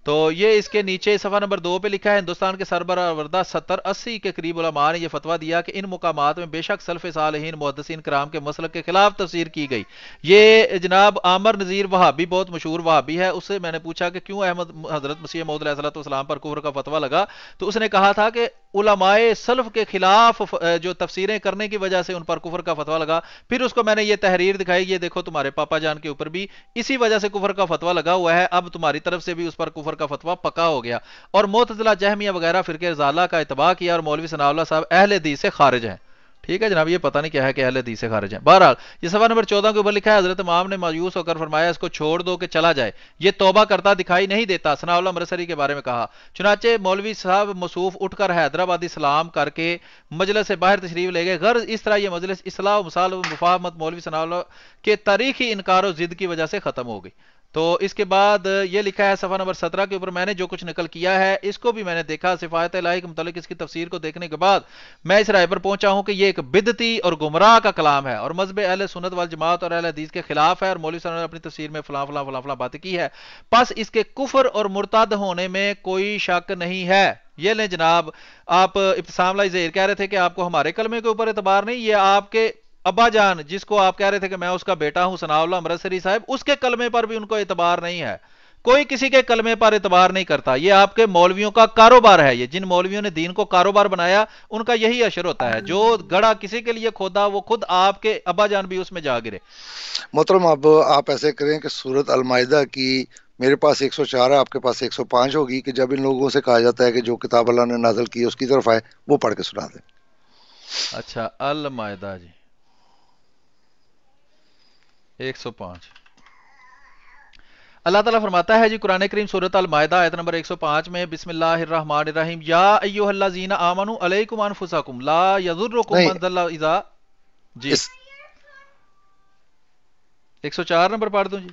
تو یہ اس کے نیچے صفحہ نمبر 2 پہ لکھا ہے، ہندوستان کے سربراہ 70-80 کے قریب علماء نے یہ فتویٰ دیا کہ ان مقامات میں بے شک سلف صالحین محدثین کرام کے مسلک کے خلاف تفسیر کی گئی۔ یہ جناب عامر نذیر وہابی، بہت مشہور وہابی ہے، اس سے میں نے پوچھا کہ کیوں حضرت مسیح موعود علیہ السلام پر کفر کا فتویٰ لگا، تو اس نے کہا تھا کہ علماء سلف کے خلاف جو تفسیریں کرنے کی وجہ سے ان پر کفر کا فتویٰ لگا۔ پھر اس کو میں نے یہ تحریر دکھائی، یہ دیکھو تمہارے پاپا جان کے اوپر بھی اسی وجہ سے کفر کا فتویٰ لگا ہوا ہے، اب تمہاری طرف سے بھی اس پر کفر کا فتویٰ پکا ہو گیا۔ اور معتزلہ جہمیہ وغیرہ فرقے ضالہ کا اتباع کیا، اور مولوی ثناء اللہ صاحب اہل حدیث سے خارج ہیں۔ ٹھیک ہے جناب، یہ پتہ نہیں کیا ہے کہ اہل حدیث سے خارج ہیں۔ بہرحال یہ صفحہ نمبر 14 کے اوپر لکھا ہے، حضرت امام نے مایوس ہو کر فرمایا اس کو چھوڑ دو کہ چلا جائے، یہ توبہ کرتا دکھائی نہیں دیتا۔ ثناء اللہ مرسری کے بارے میں کہا، چنانچہ مولوی صاحب موصوف اٹھ کر حیدرآبادی سلام کر کے مجلس سے باہر تشریف لے گئے۔ غرض اس طرح یہ مجلس اصلاح و مصالح و مفاہمت مولوی ثناء اللہ کے تاریخی انکار و ضد کی وجہ سے ختم ہو گئی۔ تو اس کے بعد یہ لکھا ہے صفحہ نمبر 17 کے اوپر، میں نے جو کچھ نقل کیا ہے اس کو بھی میں نے دیکھا، صفات الہی کے متعلق اس کی تفسیر کو دیکھنے کے بعد میں اس رائے پر پہنچا ہوں کہ یہ ایک بدعتی اور گمراہ کا کلام ہے اور مذہب اہل سنت والجماعت اور اہل حدیث کے خلاف ہے، اور مولوی صلی اللہ علیہ وسلم نے اپنی تفسیر میں فلاں فلاں فلاں فلاں باتیں کی ہے، پس اس کے کفر اور مرتد ہونے میں کوئی شک نہیں ہے۔ یہ لیں جناب، آپ ابتسام لائی زہیر کہہ رہے تھے کہ آپ کو ہمارے کلمے کے اوپر اعتبار نہیں، یہ آپ کے ابا جان جس کو آپ کہہ رہے تھے کہ میں اس کا بیٹا ہوں، ثناء اللہ مرسری صاحب، اس کے کلمے پر بھی ان کو اعتبار نہیں ہے۔ کوئی کسی کے کلمے پر اعتبار نہیں کرتا، یہ آپ کے مولویوں کا کاروبار ہے، یہ جن مولویوں نے دین کو کاروبار بنایا ان کا یہی اشر ہوتا ہے، جو گڑا کسی کے لیے کھودا وہ خود آپ کے ابا جان بھی اس میں جا گرے۔ محترم اب آپ ایسے کریں کہ سورت المائدہ کی میرے پاس 104 ہے، آپ کے پاس 105 ہوگی، کہ جب ان لوگوں سے کہا جاتا ہے کہ جو کتاب اللہ نے نازل کی اس کی طرف آئے، وہ پڑھ کے سنا دیں۔ اچھا، المائدہ جی 105 اللہ تعالیٰ فرماتا ہے جی قرآن کریم سورۃ المائدہ آیت نمبر 105 میں، بسم اللہ الرحمن الرحیم، یا ایھا الذین آمنوا علیکم انفسکم لا یضرکم نہیں، من ضل اذا، جی اس 104 نمبر پڑھ دوں جی؟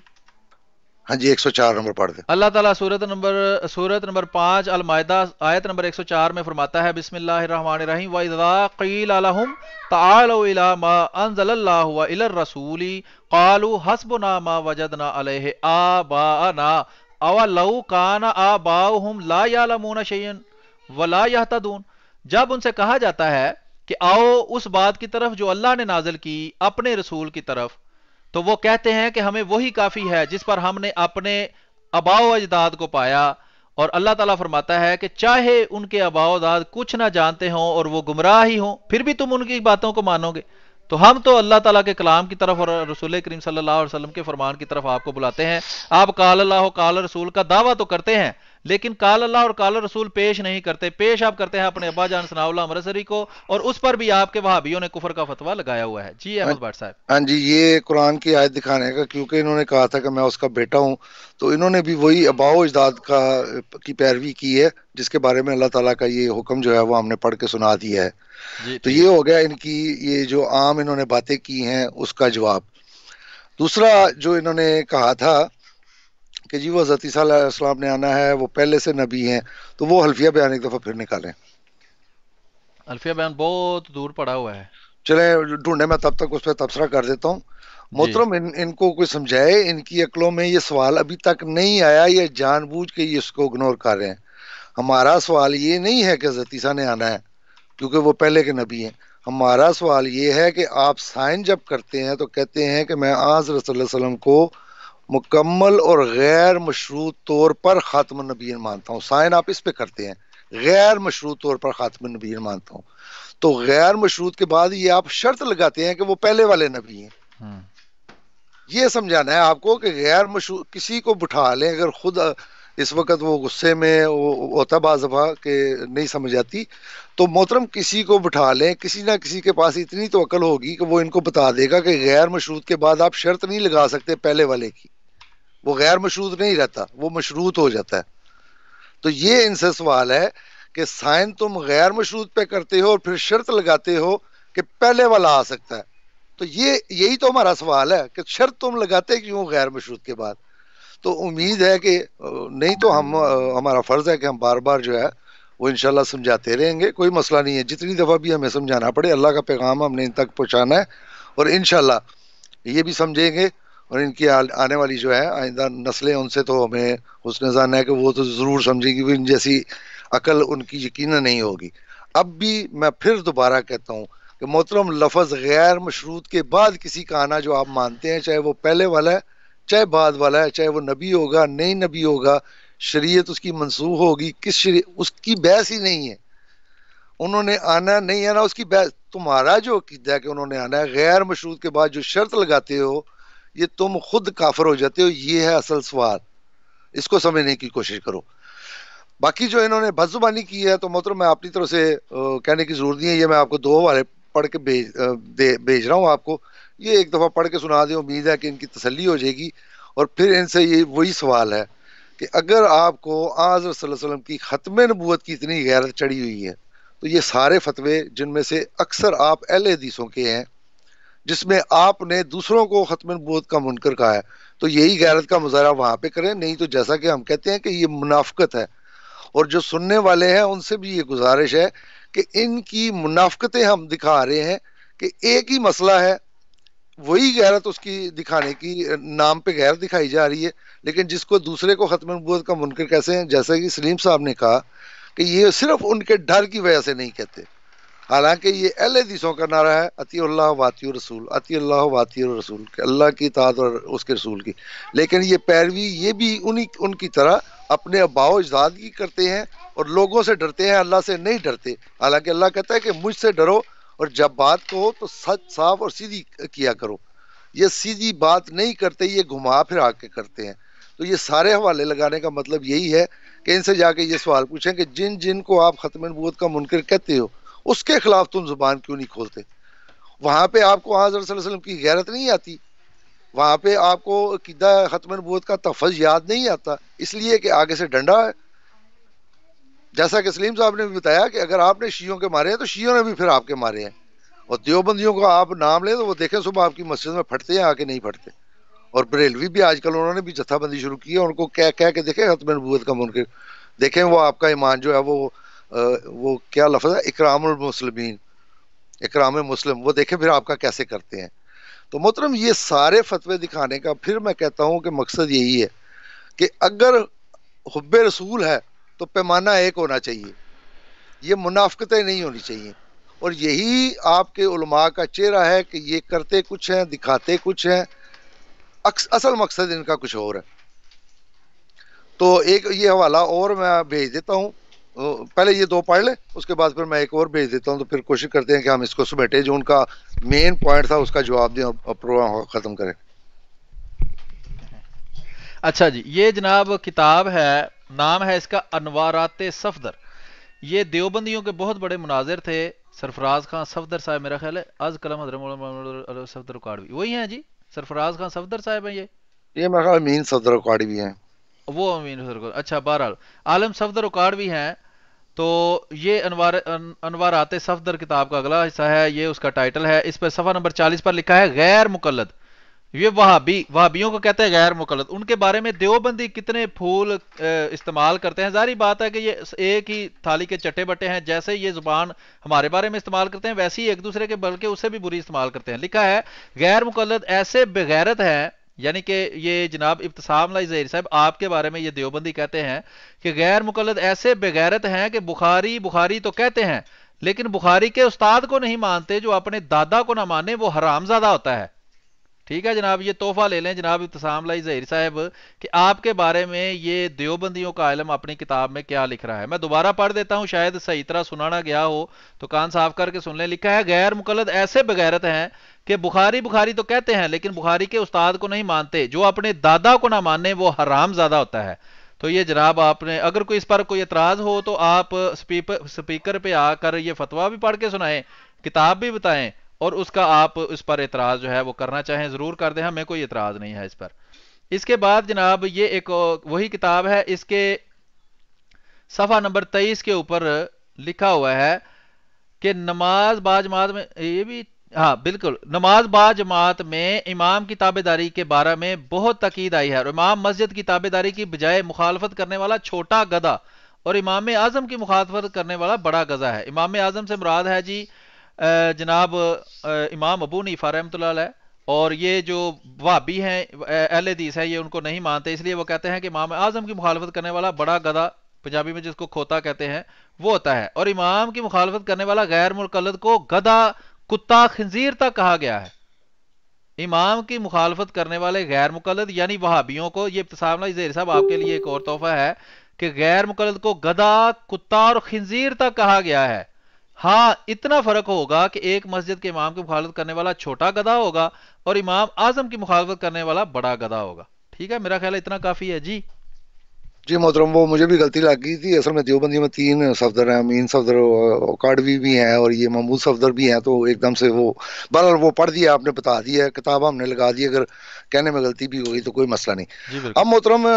ہاں جی 104 نمبر پڑھ دیں۔ اللہ تعالیٰ سورت نمبر 5 المائدہ آیت نمبر 104 میں فرماتا ہے، بسم اللہ الرحمن الرحیم، وَإِذَا قِيلَ لَهُمْ تَعَالَوْا إِلَىٰ مَا أَنزَلَ اللَّهُ وَإِلَى الرَّسُولِ قَالُوا حَسْبُنَا مَا وَجَدْنَا عَلَيْهِ آبَاءَنَا أَوَلَوْ كَانَ آبَاؤُهُمْ لَا يَعْلَمُونَ شَيْئًا وَلَا يَهْتَدُونَ۔ جب ان سے کہا جاتا ہے کہ آؤ اس بات کی طرف جو اللہ نے نازل کی اپنے رسول کی طرف، تو وہ کہتے ہیں کہ ہمیں وہی کافی ہے جس پر ہم نے اپنے آباء و اجداد کو پایا، اور اللہ تعالیٰ فرماتا ہے کہ چاہے ان کے آباء و اجداد کچھ نہ جانتے ہوں اور وہ گمراہ ہی ہوں، پھر بھی تم ان کی باتوں کو مانو گے۔ تو ہم تو اللہ تعالیٰ کے کلام کی طرف اور رسول کریم صلی اللہ علیہ وسلم کے فرمان کی طرف آپ کو بلاتے ہیں، آپ قال اللہ قال رسول کا دعویٰ تو کرتے ہیں، لیکن قال اللہ اور قال رسول پیش نہیں کرتے، پیش آپ کرتے ہیں اپنے ابا جان ثناء اللہ مرسری کو، اور اس پر بھی آپ کے وہابیوں نے کفر کا فتویٰ لگایا ہوا ہے۔ جی احمد بٹ صاحب۔ ہاں جی، یہ قرآن کی آیت دکھانے کا، کیونکہ انہوں نے کہا تھا کہ میں اس کا بیٹا ہوں، تو انہوں نے بھی وہی آباء و اجداد کی پیروی کی ہے، جس کے بارے میں اللہ تعالیٰ کا یہ حکم جو ہے وہ ہم نے پڑھ کے سنا دیا ہے۔ جی تو ٹھیک۔ یہ ہو گیا ان کی یہ جو عام انہوں نے باتیں کی ہیں اس کا جواب۔ دوسرا جو انہوں نے کہا تھا کہ جی وہ حضرت عیسیٰ علیہ السلام نے آنا ہے، وہ پہلے سے نبی ہیں، تو وہ حلفیہ بیان ایک دفعہ پھر نکالیں۔ الفیہ بیان بہت دور پڑا ہوا ہے، چلیں ڈھونڈے، میں تب تک اس پہ تبصرہ کر دیتا ہوں۔ جی محترم ان کو کوئی سمجھائے، ان کی عقلوں میں یہ سوال ابھی تک نہیں آیا، یہ جان بوجھ کے یہ اس کو اگنور کر رہے ہیں۔ ہمارا سوال یہ نہیں ہے کہ حضرت عیسیٰ نے آنا ہے کیونکہ وہ پہلے کے نبی ہیں، ہمارا سوال یہ ہے کہ آپ سائن جب کرتے ہیں تو کہتے ہیں کہ میں حضرت صلی اللہ علیہ وسلم کو مکمل اور غیر مشروط طور پر خاتم النبیین مانتا ہوں، سائن آپ اس پہ کرتے ہیں، غیر مشروط طور پر خاتم النبیین مانتا ہوں، تو غیر مشروط کے بعد یہ آپ شرط لگاتے ہیں کہ وہ پہلے والے نبی ہیں۔ ہم۔ یہ سمجھانا ہے آپ کو کہ غیر مشروط کسی کو بٹھا لیں، اگر خود اس وقت وہ غصے میں ہوتا بعض دفعہ کہ نہیں سمجھ آتی، تو محترم کسی کو بٹھا لیں، کسی نہ کسی کے پاس اتنی تو عقل ہوگی کہ وہ ان کو بتا دے گا کہ غیر مشروط کے بعد آپ شرط نہیں لگا سکتے پہلے والے کی، وہ غیر مشروط نہیں رہتا، وہ مشروط ہو جاتا ہے۔ تو یہ ان سے سوال ہے کہ سائن تم غیر مشروط پہ کرتے ہو اور پھر شرط لگاتے ہو کہ پہلے والا آ سکتا ہے، تو یہی تو ہمارا سوال ہے کہ شرط تم لگاتے کیوں غیر مشروط کے بعد؟ تو امید ہے کہ نہیں تو ہمارا فرض ہے کہ ہم بار بار جو ہے وہ انشاءاللہ سمجھاتے رہیں گے، کوئی مسئلہ نہیں ہے، جتنی دفعہ بھی ہمیں سمجھانا پڑے، اللہ کا پیغام ہم نے ان تک پہنچانا ہے، اور انشاءاللہ یہ بھی سمجھیں گے اور ان کی آنے والی جو ہے آئندہ نسلیں، ان سے تو ہمیں حسن ظن ہے کہ وہ تو ضرور سمجھے گی، ان جیسی عقل ان کی یقیناً نہیں ہوگی۔ اب بھی میں پھر دوبارہ کہتا ہوں کہ محترم، لفظ غیر مشروط کے بعد کسی کا آنا جو آپ مانتے ہیں، چاہے وہ پہلے والا ہے چاہے بعد والا ہے، چاہے وہ نبی ہوگا نہیں نبی ہوگا، شریعت اس کی منسوخ ہوگی، اس کی بحث ہی نہیں ہے۔ انہوں نے آنا نہیں آنا اس کی بحث، تمہارا جو عقیدہ ہے کہ انہوں نے آنا ہے، غیر مشروط کے بعد جو شرط لگاتے ہو، یہ تم خود کافر ہو جاتے ہو۔ یہ ہے اصل سوال، اس کو سمجھنے کی کوشش کرو۔ باقی جو انہوں نے بد زبانی کی ہے تو محترم میں اپنی طرف سے کہنے کی ضرورت نہیں ہے، یہ میں آپ کو 2 حوالے پڑھ کے بھیج رہا ہوں آپ کو، یہ ایک دفعہ پڑھ کے سنا دیں، امید ہے کہ ان کی تسلی ہو جائے گی۔ اور پھر ان سے یہ وہی سوال ہے کہ اگر آپ کو حضرت صلی اللہ علیہ وسلم کی ختم نبوت کی اتنی غیرت چڑھی ہوئی ہے تو یہ سارے فتوے جن میں سے اکثر آپ اہل حدیثوں کے ہیں، جس میں آپ نے دوسروں کو ختم نبوت کا منکر کہا ہے، تو یہی غیرت کا مظاہرہ وہاں پہ کریں، نہیں تو جیسا کہ ہم کہتے ہیں کہ یہ منافقت ہے۔ اور جو سننے والے ہیں ان سے بھی یہ گزارش ہے کہ ان کی منافقتیں ہم دکھا رہے ہیں کہ ایک ہی مسئلہ ہے، وہی غیرت اس کی دکھانے کی نام پہ غیرت دکھائی جا رہی ہے، لیکن جس کو دوسرے کو ختم نبوت کا منکر کیسے ہیں، جیسا کہ سلیم صاحب نے کہا کہ یہ صرف ان کے ڈر کی وجہ سے نہیں کہتے، حالانکہ یہ اہل حدیثوں کا نعرہ ہے اطیع اللہ واطیع الرسول، اطیع اللہ واطیع الرسول، کہ اللہ کی اطاعت اور اس کے رسول کی، لیکن یہ پیروی یہ بھی ان کی طرح اپنے آباء و اجداد کی کرتے ہیں اور لوگوں سے ڈرتے ہیں، اللہ سے نہیں ڈرتے، حالانکہ اللہ کہتا ہے کہ مجھ سے ڈرو اور جب بات کہو تو سچ صاف اور سیدھی کیا کرو۔ یہ سیدھی بات نہیں کرتے، یہ گھما پھرا کے کرتے ہیں۔ تو یہ سارے حوالے لگانے کا مطلب یہی ہے کہ ان سے جا کے یہ سوال پوچھیں کہ جن جن کو آپ ختم نبوت کا منکر کہتے ہو اس کے خلاف تم زبان کیوں نہیں کھولتے؟ وہاں پہ آپ کو حضرت صلی اللہ علیہ وسلم کی غیرت نہیں آتی، وہاں پہ آپ کو عقیدہ ختم نبوت کا تحفظ یاد نہیں آتا، اس لیے کہ آگے سے ڈنڈا ہے۔ جیسا کہ سلیم صاحب نے بھی بتایا کہ اگر آپ نے شیعوں کے مارے ہیں تو شیعوں نے بھی پھر آپ کے مارے ہیں، اور دیوبندیوں کو آپ نام لیں تو وہ دیکھیں صبح آپ کی مسجد میں پھٹتے ہیں، آ کے نہیں پھٹتے۔ اور بریلوی بھی آج کل انہوں نے بھی جتھا بندی شروع کی ہے، ان کو کہہ کے دیکھیں ختم نبوت کا منکر، دیکھیں وہ آپ کا ایمان جو ہے وہ کیا لفظ ہے، اکرام المسلمین، اکرام مسلم، وہ دیکھیں پھر آپ کا کیسے کرتے ہیں۔ تو محترم یہ سارے فتوے دکھانے کا پھر میں کہتا ہوں کہ مقصد یہی ہے کہ اگر حب رسول ہے تو پیمانہ ایک ہونا چاہیے، یہ منافقتیں نہیں ہونی چاہیے، اور یہی آپ کے علماء کا چہرہ ہے کہ یہ کرتے کچھ ہیں دکھاتے کچھ ہیں، اصل مقصد ان کا کچھ اور ہے۔ تو ایک یہ حوالہ اور میں بھیج دیتا ہوں، پہلے یہ 2 پڑھ لیں، اس کے بعد پھر میں ایک اور بھیج دیتا ہوں، تو پھر کوشش کرتے ہیں کہ ہم اس کو سمیٹے، جو ان کا مین پوائنٹ تھا اس کا جواب دیں اور پروگرام ختم کریں۔ اچھا جی، یہ جناب کتاب ہے، نام ہے اس کا انوارات صفدر۔ یہ دیوبندیوں کے بہت بڑے مناظر تھے، سرفراز خان صفدر صاحب، میرا خیال ہے از کلم حضرت مولانا صفدر اکاڑوی وہی ہیں جی، سرفراز خان صفدر صاحب ہیں یہ میرا خیال مین صفدر اکاڑی بھی ہیں، وہ امین حضرت، اچھا بہرحال عالم صفدر اکاڑوی ہیں۔ تو یہ انوارات صفدر کتاب کا اگلا حصہ ہے، یہ اس کا ٹائٹل ہے، اس پہ صفحہ نمبر 40 پر لکھا ہے غیر مقلد۔ یہ وہابیوں کو کہتے ہیں غیر مقلد، ان کے بارے میں دیوبندی کتنے پھول استعمال کرتے ہیں۔ ظاہری بات ہے کہ یہ ایک ہی تھالی کے چٹے بٹے ہیں، جیسے یہ زبان ہمارے بارے میں استعمال کرتے ہیں ویسے ہی ایک دوسرے کے بلکہ اس سے بھی بری استعمال کرتے ہیں۔ لکھا ہے غیر مقلد ایسے بغیرت ہیں، یعنی کہ یہ جناب ابتسام لائی ظہیر صاحب آپ کے بارے میں یہ دیوبندی کہتے ہیں کہ غیر مقلد ایسے بغیرت ہیں کہ بخاری تو کہتے ہیں لیکن بخاری کے استاد کو نہیں مانتے، جو اپنے دادا کو نہ مانے وہ حرام زادہ ہوتا ہے۔ ٹھیک ہے جناب، یہ تحفہ لے لیں جناب ابتسام لائی ظہیر صاحب کہ آپ کے بارے میں یہ دیوبندیوں کا عالم اپنی کتاب میں کیا لکھ رہا ہے۔ میں دوبارہ پڑھ دیتا ہوں، شاید صحیح طرح سنانا گیا ہو تو کان صاف کر کے سن لیں۔ لکھا ہے غیر مقلد ایسے بغیرت ہیں کہ بخاری تو کہتے ہیں لیکن بخاری کے استاد کو نہیں مانتے، جو اپنے دادا کو نہ مانے وہ حرام زادہ ہوتا ہے۔ تو یہ جناب آپ نے اگر کوئی اس پر کوئی اعتراض ہو تو آپ سپیکر پہ آ کر یہ فتویٰ بھی پڑھ کے سنائیں، کتاب بھی بتائیں، اور اس کا آپ اس پر اعتراض جو ہے وہ کرنا چاہیں ضرور کر دیں، ہمیں کوئی اعتراض نہیں ہے اس پر۔ اس کے بعد جناب یہ ایک وہی کتاب ہے، اس کے صفحہ نمبر 23 کے اوپر لکھا ہوا ہے کہ نماز با جماعت میں، یہ بھی ہاں بالکل، نماز با جماعت میں امام کی تابع داری کے بارے میں بہت تاکید آئی ہے، اور امام مسجد کی تابع داری کی بجائے مخالفت کرنے والا چھوٹا گدھا اور امام اعظم کی مخالفت کرنے والا بڑا گدھا ہے۔ امام اعظم سے مراد ہے جی جناب امام ابو حنیفہ رحمۃ اللہ علیہ، اور یہ جو وہابی ہیں اہل حدیث ہے یہ ان کو نہیں مانتے، اس لیے وہ کہتے ہیں کہ امام اعظم کی مخالفت کرنے والا بڑا گدھا، پنجابی میں جس کو کھوتا کہتے ہیں، وہ ہوتا ہے، اور امام کی مخالفت کرنے والا غیر مقلد کو گدھا، کتا، خنزیر تک کہا گیا ہے۔ امام کی مخالفت کرنے والے غیر مقلد یعنی وہابیوں کو، یہ ابتسام اللہ زہری صاحب آپ کے لیے ایک اور تحفہ ہے کہ غیر مقلد کو گدھا، کتا اور خنزیر تک کہا گیا ہے۔ ہاں اتنا فرق ہوگا کہ ایک مسجد کے امام کی مخالفت کرنے والا چھوٹا گدھا ہوگا اور امام اعظم کی مخالفت کرنے والا بڑا گدھا ہوگا۔ ٹھیک ہے، میرا خیال ہے اتنا کافی ہے جی۔ جی محترم، وہ مجھے بھی غلطی لگ گئی تھی، اصل میں دیوبندی میں 3 صفدر ہیں، امین صفدر، اوکاڑوی بھی ہیں اور یہ محمود صفدر بھی ہیں، تو ایک دم سے وہ بہرحال وہ پڑھ دیا آپ نے، بتا دیا، کتاب ہم نے لگا دی، اگر کہنے میں غلطی بھی ہوئی تو کوئی مسئلہ نہیں۔ جی اب بالکل۔ محترم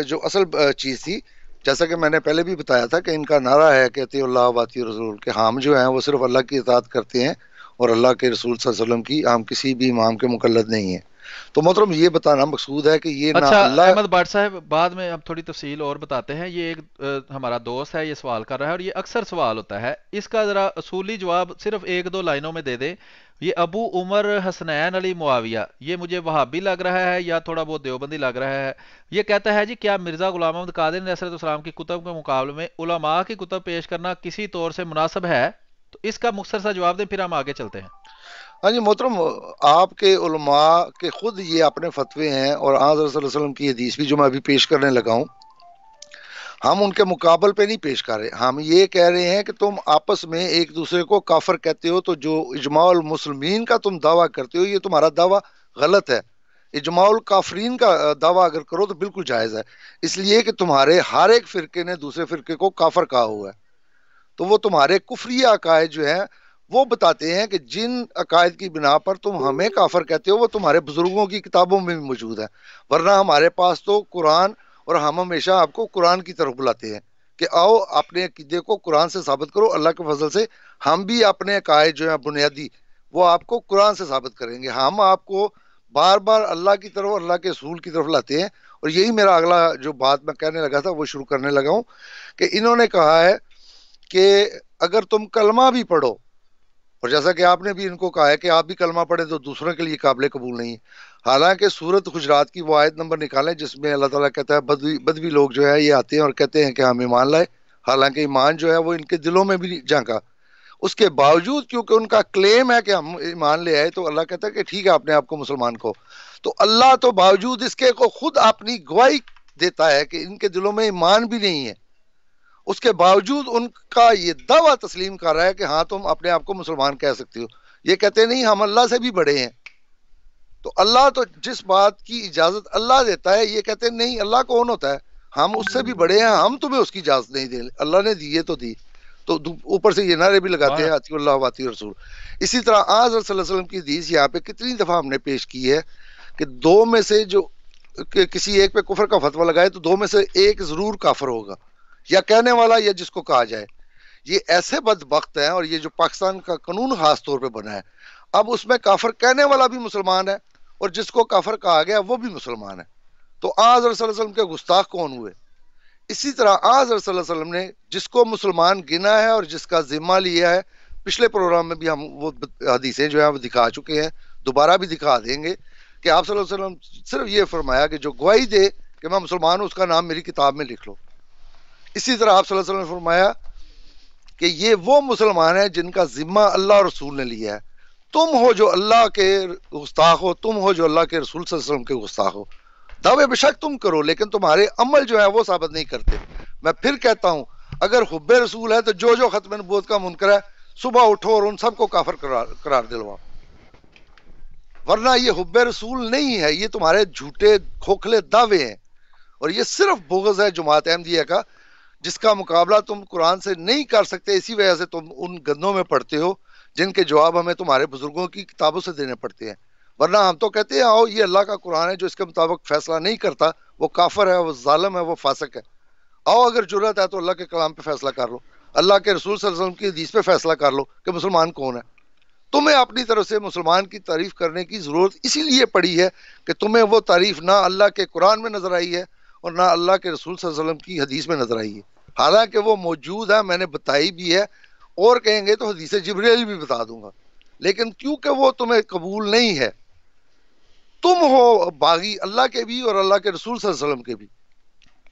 جو اصل چیز تھی، جیسا کہ میں نے پہلے بھی بتایا تھا کہ ان کا نعرہ ہے کہ اطیعوا اللہ و اطیعوا الرسول، کہ ہم جو ہیں وہ صرف اللہ کی اطاعت کرتے ہیں اور اللہ کے رسول صلی اللہ علیہ وسلم کی، ہم کسی بھی امام کے مقلد نہیں ہیں۔ تو محترم یہ بتانا مقصود ہے کہ یہ نہ اچھا اللہ، احمد بٹ صاحب، بعد میں ہم تھوڑی تفصیل اور بتاتے ہیں۔ یہ ایک ہمارا دوست ہے، یہ سوال کر رہا ہے اور یہ اکثر سوال ہوتا ہے، اس کا ذرا اصولی جواب صرف 1-2 لائنوں میں دے دیں۔ یہ ابو عمر حسنین علی معاویہ، یہ مجھے وہابی لگ رہا ہے یا تھوڑا بہت دیوبندی لگ رہا ہے۔ یہ کہتا ہے جی کیا مرزا غلام محمد قادری علیہ السلام کی کتب کے مقابلے میں علماء کی کتب پیش کرنا کسی طور سے مناسب ہے؟ تو اس کا مختصر سا جواب دیں، پھر ہم آگے چلتے ہیں۔ ہاں جی محترم، آپ کے علماء کے خود یہ اپنے فتوے ہیں، اور حضرت صلی اللہ علیہ وسلم کی حدیث بھی جو میں ابھی پیش کرنے لگا ہوں، ہم ان کے مقابل پہ نہیں پیش کر رہے، ہم یہ کہہ رہے ہیں کہ تم آپس میں ایک دوسرے کو کافر کہتے ہو، تو جو اجماع المسلمین کا تم دعویٰ کرتے ہو، یہ تمہارا دعویٰ غلط ہے۔ اجماع الکافرین کا دعویٰ اگر کرو تو بالکل جائز ہے، اس لیے کہ تمہارے ہر ایک فرقے نے دوسرے فرقے کو کافر کہا ہوا ہے، تو وہ تمہارے کفری عقائد جو ہیں وہ بتاتے ہیں کہ جن عقائد کی بنا پر تم ہمیں کافر کہتے ہو وہ تمہارے بزرگوں کی کتابوں میں بھی موجود ہے، ورنہ ہمارے پاس تو قرآن، اور ہم ہمیشہ آپ کو قرآن کی طرف بلاتے ہیں کہ آؤ اپنے عقیدے کو قرآن سے ثابت کرو۔ اللہ کے فضل سے ہم بھی اپنے عقائد جو ہیں بنیادی وہ آپ کو قرآن سے ثابت کریں گے، ہم آپ کو بار بار اللہ کی طرف، اللہ کے رسول کی طرف لاتے ہیں۔ اور یہی میرا اگلا جو بات میں کہنے لگا تھا وہ شروع کرنے لگا ہوں کہ انہوں نے کہا ہے کہ اگر تم کلمہ بھی پڑھو، اور جیسا کہ آپ نے بھی ان کو کہا ہے کہ آپ بھی کلمہ پڑھیں تو دوسروں کے لیے قابل قبول نہیں ہے، حالانکہ سورت حجرات کی وہ آیت نمبر نکالیں جس میں اللہ تعالیٰ کہتا ہے بدوی لوگ جو ہے یہ آتے ہیں اور کہتے ہیں کہ ہم ایمان لائے، حالانکہ ایمان جو ہے وہ ان کے دلوں میں بھی جھانکا، اس کے باوجود کیونکہ ان کا کلیم ہے کہ ہم ایمان لے آئے، تو اللہ کہتا ہے کہ ٹھیک ہے اپنے آپ کو مسلمان کو، تو اللہ تو باوجود اس کے کو خود اپنی گواہی دیتا ہے کہ ان کے دلوں میں ایمان بھی نہیں ہے، اس کے باوجود ان کا یہ دعویٰ تسلیم کر رہا ہے کہ ہاں تم اپنے آپ کو مسلمان کہہ سکتے ہو۔ یہ کہتے نہیں ہم اللہ سے بھی بڑے ہیں، تو اللہ تو جس بات کی اجازت اللہ دیتا ہے، یہ کہتے نہیں اللہ کون ہوتا ہے، ہم اس سے بھی بڑے ہیں، ہم تمہیں اس کی اجازت نہیں دیں، اللہ نے دی تو دی، تو اوپر سے یہ نعرے بھی لگاتے ہیں اطیعوا اللہ و اطیعوا الرسول۔ اسی طرح حضرت صلی اللہ علیہ وسلم کی حدیث یہاں پہ کتنی دفعہ ہم نے پیش کی ہے کہ 2 میں سے جو کسی ایک پہ کفر کا فتویٰ لگائے تو 2 میں سے ایک ضرور کافر ہوگا، یا کہنے والا یا جس کو کہا جائے۔ یہ ایسے بدبخت ہیں، اور یہ جو پاکستان کا قانون خاص طور پہ بنا ہے، اب اس میں کافر کہنے والا بھی مسلمان ہے اور جس کو کافر کہا گیا وہ بھی مسلمان ہے، تو حضرت صلی اللہ علیہ وسلم کے گستاخ کون ہوئے؟ اسی طرح حضرت صلی اللہ علیہ وسلم نے جس کو مسلمان گنا ہے اور جس کا ذمہ لیا ہے، پچھلے پروگرام میں بھی ہم وہ حدیثیں جو ہیں وہ دکھا چکے ہیں، دوبارہ بھی دکھا دیں گے کہ آپ صلی اللہ علیہ وسلم صرف یہ فرمایا کہ جو گواہی دے کہ میں مسلمان ہوں اس کا نام میری کتاب میں لکھ لو۔ اسی طرح آپ صلی اللہ علیہ وسلم نے فرمایا کہ یہ وہ مسلمان ہیں جن کا ذمہ اللہ اور رسول نے لیا ہے، تم ہو جو اللہ کے گستاخ ہو، تم ہو جو اللہ کے رسول صلی اللہ علیہ وسلم کے گستاخ ہو، دعوے بے شک تم کرو لیکن تمہارے عمل جو ہے وہ ثابت نہیں کرتے۔ میں پھر کہتا ہوں اگر حب رسول ہے تو جو ختم نبوت کا منکر ہے صبح اٹھو اور ان سب کو کافر قرار دلواؤ، ورنہ یہ حب رسول نہیں ہے، یہ تمہارے جھوٹے کھوکھلے دعوے ہیں، اور یہ صرف بغض ہے جماعت احمدیہ کا جس کا مقابلہ تم قرآن سے نہیں کر سکتے، اسی وجہ سے تم ان گندوں میں پڑھتے ہو جن کے جواب ہمیں تمہارے بزرگوں کی کتابوں سے دینے پڑتے ہیں، ورنہ ہم تو کہتے ہیں آؤ یہ اللہ کا قرآن ہے، جو اس کے مطابق فیصلہ نہیں کرتا وہ کافر ہے، وہ ظالم ہے، وہ فاسق ہے، آؤ اگر جرت ہے تو اللہ کے کلام پہ فیصلہ کر لو، اللہ کے رسول صلی اللہ علیہ وسلم کی حدیث پہ فیصلہ کر لو کہ مسلمان کون ہے۔ تمہیں اپنی طرف سے مسلمان کی تعریف کرنے کی ضرورت اسی لیے پڑی ہے کہ تمہیں وہ تعریف نہ اللہ کے قرآن میں نظر آئی ہے اور نہ اللہ کے رسول صلی اللہ علیہ وسلم کی حدیث میں نظر آئی ہے، حالانکہ وہ موجود ہے، میں نے بتائی بھی ہے، اور کہیں گے تو حدیث جبریل بھی بتا دوں گا، لیکن کیونکہ وہ تمہیں قبول نہیں ہے تم ہو باغی اللہ کے بھی اور اللہ کے رسول صلی اللہ علیہ وسلم کے بھی،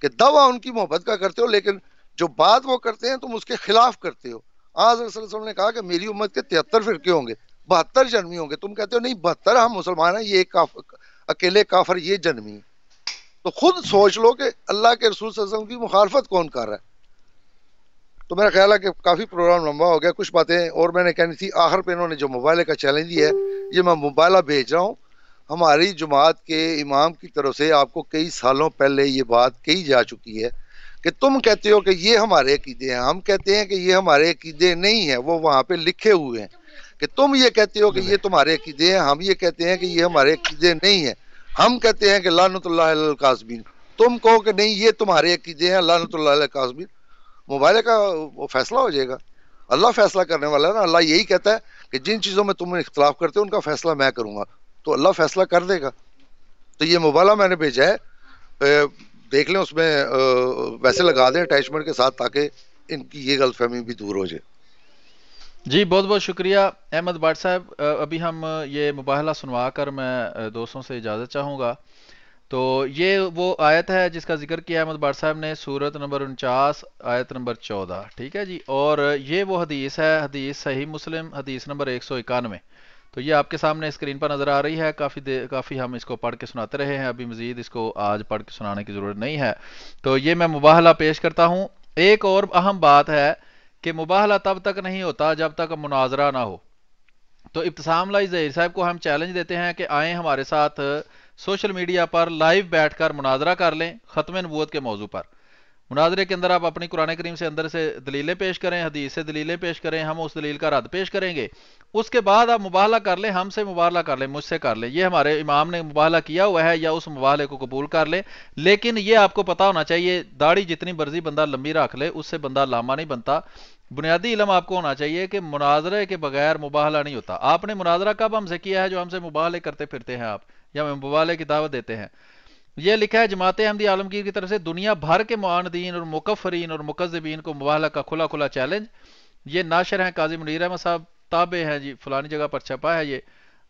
کہ دعویٰ ان کی محبت کا کرتے ہو لیکن جو بات وہ کرتے ہیں تم اس کے خلاف کرتے ہو۔ حضرت صلی اللہ علیہ وسلم نے کہا کہ میری امت کے 73 فرقے ہوں گے، 72 جنمی ہوں گے، تم کہتے ہو نہیں 72 ہم مسلمان ہیں، یہ اکیلے کافر یہ جنمی ہے۔ تو خود سوچ لو کہ اللہ کے رسول صلی اللہ علیہ وسلم کی مخالفت کون کر رہا ہے۔ تو میرا خیال ہے کہ کافی پروگرام لمبا ہو گیا، کچھ باتیں اور میں نے کہنی تھی۔ آخر پہ انہوں نے جو موبائل کا چیلنج دیا ہے، یہ میں موبائلہ بھیج رہا ہوں۔ ہماری جماعت کے امام کی طرف سے آپ کو کئی سالوں پہلے یہ بات کہی جا چکی ہے کہ تم کہتے ہو کہ یہ ہمارے عقیدے ہیں، ہم کہتے ہیں کہ یہ ہمارے عقیدے نہیں ہیں، وہ وہاں پہ لکھے ہوئے ہیں کہ تم یہ کہتے ہو کہ یہ تمہارے عقیدے ہیں، ہم یہ کہتے ہیں کہ یہ ہمارے عقیدے نہیں ہیں۔ ہم کہتے ہیں کہ لعنت اللہ علی الکاذبین، تم کہو کہ نہیں یہ تمہارے عقیدے ہیں، لعنت اللہ علی الکاذبین۔ موبائل کا وہ فیصلہ ہو جائے گا، اللہ فیصلہ کرنے والا ہے نا۔ اللہ یہی کہتا ہے کہ جن چیزوں میں تم اختلاف کرتے ہو ان کا فیصلہ میں کروں گا، تو اللہ فیصلہ کر دے گا۔ تو یہ موبائلہ میں نے بھیجا ہے، دیکھ لیں، اس میں ویسے لگا دیں اٹیچمنٹ کے ساتھ تاکہ ان کی یہ غلط فہمی بھی دور ہو جائے۔ جی بہت بہت شکریہ احمد بٹ صاحب۔ ابھی ہم یہ مباحلہ سنوا کر میں دوستوں سے اجازت چاہوں گا۔ تو یہ وہ آیت ہے جس کا ذکر کیا احمد بٹ صاحب نے، سورت نمبر 49 آیت نمبر 14، ٹھیک ہے جی۔ اور یہ وہ حدیث ہے، حدیث صحیح مسلم حدیث نمبر 191۔ تو یہ آپ کے سامنے اسکرین پر نظر آ رہی ہے۔ کافی ہم اس کو پڑھ کے سناتے رہے ہیں، ابھی مزید اس کو آج پڑھ کے سنانے کی ضرورت نہیں ہے۔ تو یہ میں مباحلہ پیش کرتا ہوں۔ ایک اور اہم بات ہے کہ مباحلہ تب تک نہیں ہوتا جب تک مناظرہ نہ ہو۔ تو ابتسام لائی ظہیر صاحب کو ہم چیلنج دیتے ہیں کہ آئیں ہمارے ساتھ سوشل میڈیا پر لائیو بیٹھ کر مناظرہ کر لیں ختم نبوت کے موضوع پر۔ مناظرے کے اندر آپ اپنی قرآن کریم سے اندر سے دلیلیں پیش کریں، حدیث سے دلیلیں پیش کریں، ہم اس دلیل کا رد پیش کریں گے۔ اس کے بعد آپ مباحلہ کر لیں، ہم سے مباحلہ کر لیں، مجھ سے کر لیں، یہ ہمارے امام نے مباحلہ کیا ہوا ہے، یا اس مباحلے کو قبول کر لیں۔ لیکن یہ آپ کو پتا ہونا چاہیے، داڑھی جتنی مرضی بندہ لمبی رکھ لے اس سے بندہ علامہ نہیں بنتا۔ بنیادی علم آپ کو ہونا چاہیے کہ مناظرے کے بغیر مباحلہ نہیں ہوتا۔ آپ نے مناظرہ کب ہم سے کیا ہے جو ہم سے مباحلے کرتے پھرتے ہیں آپ، یا مباحلے کی دعوت دیتے ہیں؟ یہ لکھا ہے جماعت احمدیہ عالمگیر کی طرف سے دنیا بھر کے معاندین اور مکفرین اور مکذبین کو مباحلہ کا کھلا کھلا چیلنج۔ یہ ناشر ہیں قاضی منیر احمد صاحب، تابع ہیں جی، فلانی جگہ پر چھپا ہے یہ۔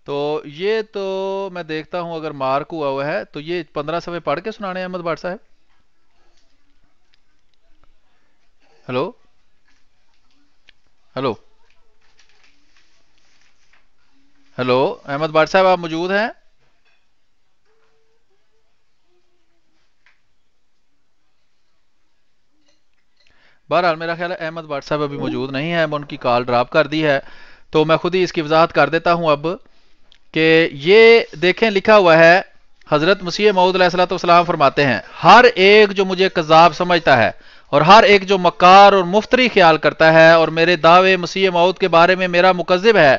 تو یہ تو میں دیکھتا ہوں اگر مارک ہوا ہے تو یہ 15 صفحے پڑھ کے سنانے ہیں احمد بٹ صاحب۔ Hello hello hello Ahmad Butt صاحب آپ موجود ہیں؟ بہرحال میرا خیال ہے احمد بٹ صاحب ابھی موجود نہیں ہے، میں ان کی کال ڈراپ کر دی ہے، تو میں خود ہی اس کی وضاحت کر دیتا ہوں اب کہ یہ دیکھیں لکھا ہوا ہے، حضرت مسیح موعود علیہ الصلوۃ والسلام فرماتے ہیں ہر ایک جو مجھے کذاب سمجھتا ہے اور ہر ایک جو مکار اور مفتری خیال کرتا ہے اور میرے دعوے مسیح موعود کے بارے میں میرا مکذب ہے،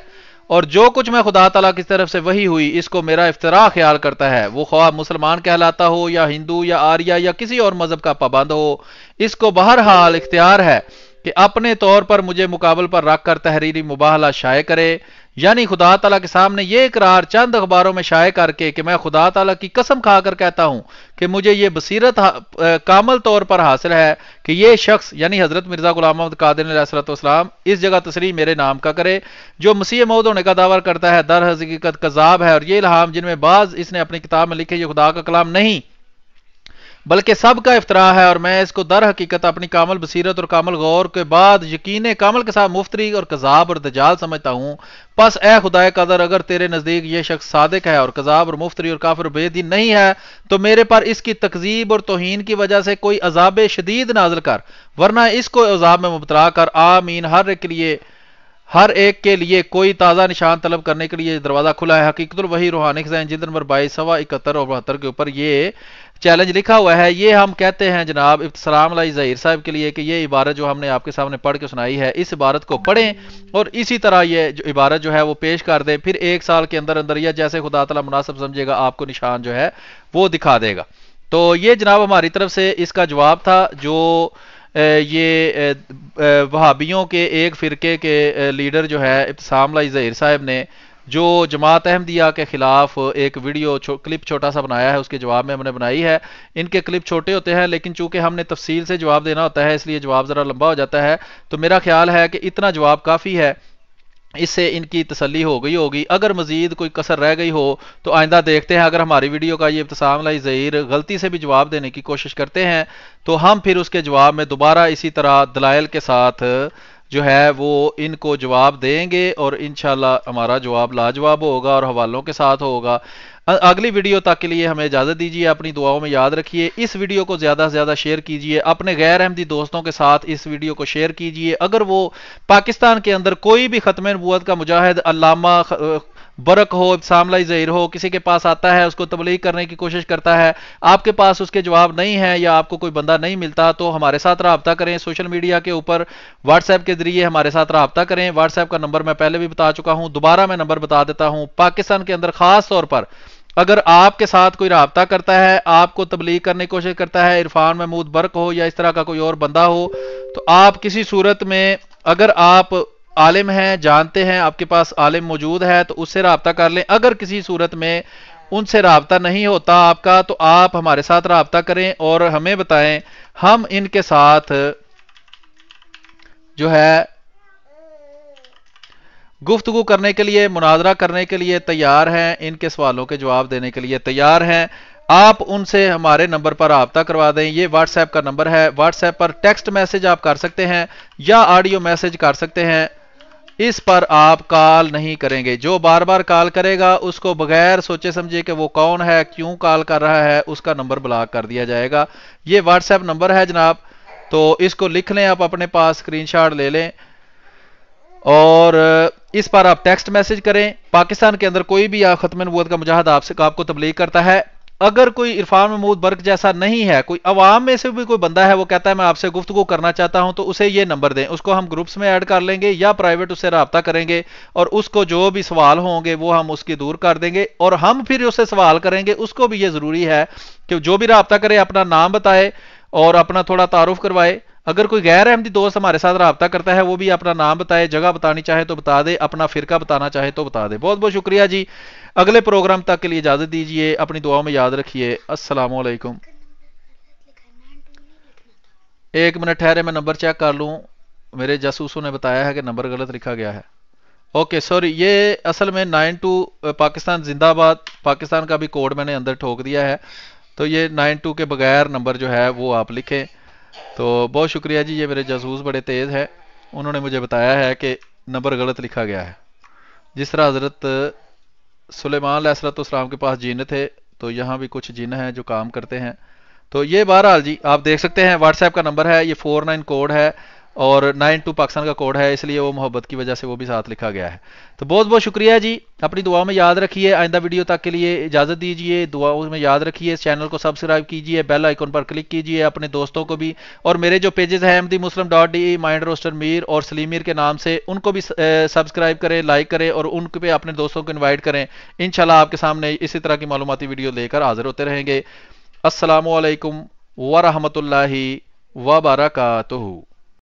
اور جو کچھ میں خدا تعالیٰ کی طرف سے وحی ہوئی اس کو میرا افتراء خیال کرتا ہے، وہ خواہ مسلمان کہلاتا ہو یا ہندو یا آریہ یا کسی اور مذہب کا پابند ہو، اس کو بہرحال اختیار ہے کہ اپنے طور پر مجھے مقابل پر رکھ کر تحریری مباحلہ شائع کرے۔ یعنی خدا تعالیٰ کے سامنے یہ اقرار چند اخباروں میں شائع کر کے کہ میں خدا تعالیٰ کی قسم کھا کر کہتا ہوں کہ مجھے یہ بصیرت کامل طور پر حاصل ہے کہ یہ شخص یعنی حضرت مرزا غلام محمد قادری علیہ الصلوۃ والسلام اس جگہ تصریح میرے نام کا کرے، جو مسیح موعود ہونے کا دعویٰ کرتا ہے در حقیقت کذاب ہے، اور یہ الہام جن میں بعض اس نے اپنی کتاب میں لکھے یہ خدا کا کلام نہیں بلکہ سب کا افتراء ہے، اور میں اس کو در حقیقت اپنی کامل بصیرت اور کامل غور کے بعد یقین کامل کے ساتھ مفتری اور کذاب اور دجال سمجھتا ہوں۔ پس اے خدائے قدر اگر تیرے نزدیک یہ شخص صادق ہے اور کذاب اور مفتری اور کافر بے دین نہیں ہے تو میرے پر اس کی تکذیب اور توہین کی وجہ سے کوئی عذاب شدید نازل کر، ورنہ اس کو عذاب میں مبتلا کر۔ آمین۔ ہر ایک کے لیے کوئی تازہ نشان طلب کرنے کے لیے دروازہ کھلا ہے۔ حقیقت الوحی روحانی خزائن جلد نمبر 22 71 اور 72 کے اوپر یہ چیلنج لکھا ہوا ہے۔ یہ ہم کہتے ہیں جناب ابتسام لائی ظہیر صاحب کے لیے کہ یہ عبارت جو ہم نے آپ کے سامنے پڑھ کے سنائی ہے اس عبارت کو پڑھیں اور اسی طرح یہ جو عبارت جو ہے وہ پیش کر دیں، پھر 1 سال کے اندر اندر یا جیسے خدا تعالیٰ مناسب سمجھے گا آپ کو نشان جو ہے وہ دکھا دے گا۔ تو یہ جناب ہماری طرف سے اس کا جواب تھا جو یہ وہابیوں کے ایک فرقے کے لیڈر جو ہے ابتسام لائی ظہیر صاحب نے جو جماعت احمدیہ کے خلاف ایک ویڈیو کلپ چھوٹا سا بنایا ہے، اس کے جواب میں ہم نے بنائی ہے۔ ان کے کلپ چھوٹے ہوتے ہیں لیکن چونکہ ہم نے تفصیل سے جواب دینا ہوتا ہے اس لیے جواب ذرا لمبا ہو جاتا ہے، تو میرا خیال ہے کہ اتنا جواب کافی ہے اس سے ان کی تسلی ہو گئی ہوگی. اگر مزید کوئی کسر رہ گئی ہو تو آئندہ دیکھتے ہیں. اگر ہماری ویڈیو کا یہ ابتسام لائی ظہیر غلطی سے بھی جواب دینے کی کوشش کرتے ہیں تو ہم پھر اس کے جواب میں دوبارہ اسی طرح دلائل کے ساتھ جو ہے وہ ان کو جواب دیں گے، اور انشاءاللہ ہمارا جواب لاجواب ہوگا اور حوالوں کے ساتھ ہوگا. اگلی ویڈیو تک کے لیے ہمیں اجازت دیجیے. اپنی دعاؤں میں یاد رکھیے. اس ویڈیو کو زیادہ سے زیادہ شیئر کیجیے. اپنے غیر احمدی دوستوں کے ساتھ اس ویڈیو کو شیئر کیجیے. اگر وہ پاکستان کے اندر کوئی بھی ختم نبوت کا مجاہد علامہ برق ہو، ابتسام لائی ظہیر ہو، کسی کے پاس آتا ہے، اس کو تبلیغ کرنے کی کوشش کرتا ہے، آپ کے پاس اس کے جواب نہیں ہے یا آپ کو کوئی بندہ نہیں ملتا، تو ہمارے ساتھ رابطہ کریں. سوشل میڈیا کے اوپر واٹس ایپ کے ذریعے ہمارے ساتھ رابطہ کریں. واٹس ایپ کا نمبر میں پہلے بھی بتا چکا ہوں، دوبارہ میں نمبر بتا دیتا ہوں. پاکستان کے اندر خاص طور پر اگر آپ کے ساتھ کوئی رابطہ کرتا ہے، آپ کو تبلیغ کرنے کی کوشش کرتا ہے، عرفان محمود برق ہو یا اس طرح کا کوئی اور بندہ ہو، تو آپ کسی صورت میں اگر آپ عالم ہیں، جانتے ہیں، آپ کے پاس عالم موجود ہے تو اس سے رابطہ کر لیں. اگر کسی صورت میں ان سے رابطہ نہیں ہوتا آپ کا تو آپ ہمارے ساتھ رابطہ کریں اور ہمیں بتائیں. ہم ان کے ساتھ جو ہے گفتگو کرنے کے لیے، مناظرہ کرنے کے لیے تیار ہیں، ان کے سوالوں کے جواب دینے کے لیے تیار ہیں. آپ ان سے ہمارے نمبر پر رابطہ کروا دیں. یہ واٹس ایپ کا نمبر ہے. واٹس ایپ پر ٹیکسٹ میسج آپ کر سکتے ہیں یا آڈیو میسج کر سکتے ہیں. اس پر آپ کال نہیں کریں گے. جو بار بار کال کرے گا اس کو بغیر سوچے سمجھے کہ وہ کون ہے، کیوں کال کر رہا ہے، اس کا نمبر بلاک کر دیا جائے گا. یہ واٹس ایپ نمبر ہے جناب، تو اس کو لکھ لیں، آپ اپنے پاس اسکرین شاٹ لے لیں اور اس پر آپ ٹیکسٹ میسج کریں. پاکستان کے اندر کوئی بھی ختم نبوت کا مجاہد آپ کو تبلیغ کرتا ہے، اگر کوئی عرفان محمود برق جیسا نہیں ہے، کوئی عوام میں سے بھی کوئی بندہ ہے وہ کہتا ہے میں آپ سے گفتگو کرنا چاہتا ہوں، تو اسے یہ نمبر دیں. اس کو ہم گروپس میں ایڈ کر لیں گے یا پرائیویٹ اس سے رابطہ کریں گے اور اس کو جو بھی سوال ہوں گے وہ ہم اس کی دور کر دیں گے. اور ہم پھر اس سے سوال کریں گے. اس کو بھی یہ ضروری ہے کہ جو بھی رابطہ کرے اپنا نام بتائے اور اپنا تھوڑا تعارف کروائے. اگر کوئی غیر احمدی دوست ہمارے ساتھ رابطہ کرتا ہے وہ بھی اپنا نام بتائے، جگہ بتانی چاہے تو بتا دے، اپنا فرقہ بتانا چاہے تو بتا دے. بہت بہت شکریہ جی. اگلے پروگرام تک کے لیے اجازت دیجیے. اپنی دعاؤں میں یاد رکھیے. السلام علیکم. ایک منٹ ٹھہرے، میں نمبر چیک کر لوں. میرے جاسوسوں نے بتایا ہے کہ نمبر غلط لکھا گیا ہے. اوکے سوری، یہ اصل میں 92 پاکستان زندہ باد، پاکستان کا بھی کوڈ میں نے اندر ٹھوک دیا ہے، تو یہ 92 کے بغیر نمبر جو ہے وہ آپ لکھیں. تو بہت شکریہ جی. یہ میرے جاسوس بڑے تیز ہے، انہوں نے مجھے بتایا ہے کہ نمبر غلط لکھا گیا ہے. جس طرح حضرت سلیمان علیہ السلام کے پاس جن تھے، تو یہاں بھی کچھ جن ہیں جو کام کرتے ہیں. تو یہ بہرحال جی آپ دیکھ سکتے ہیں واٹس ایپ کا نمبر ہے، یہ 49 کوڈ ہے اور 92 پاکستان کا کوڈ ہے، اس لیے وہ محبت کی وجہ سے وہ بھی ساتھ لکھا گیا ہے. تو بہت بہت شکریہ جی. اپنی دعاؤں میں یاد رکھیے. آئندہ ویڈیو تک کے لیے اجازت دیجیے. دعاؤں میں یاد رکھیے. چینل کو سبسکرائب کیجیے، بیل آئیکن پر کلک کیجیے، اپنے دوستوں کو بھی، اور میرے جو پیجز ہیں احمدیمسلم.de، مائنڈ روسٹر میر اور سلیم میر کے نام سے، ان کو بھی سبسکرائب کریں، لائک کریں اور ان پہ اپنے دوستوں کو انوائٹ کریں. انشاءاللہ آپ کے سامنے اسی طرح کی معلوماتی ویڈیو لے کر حاضر ہوتے رہیں گے. السلام علیکم ورحمۃ اللہ وبرکاتہ.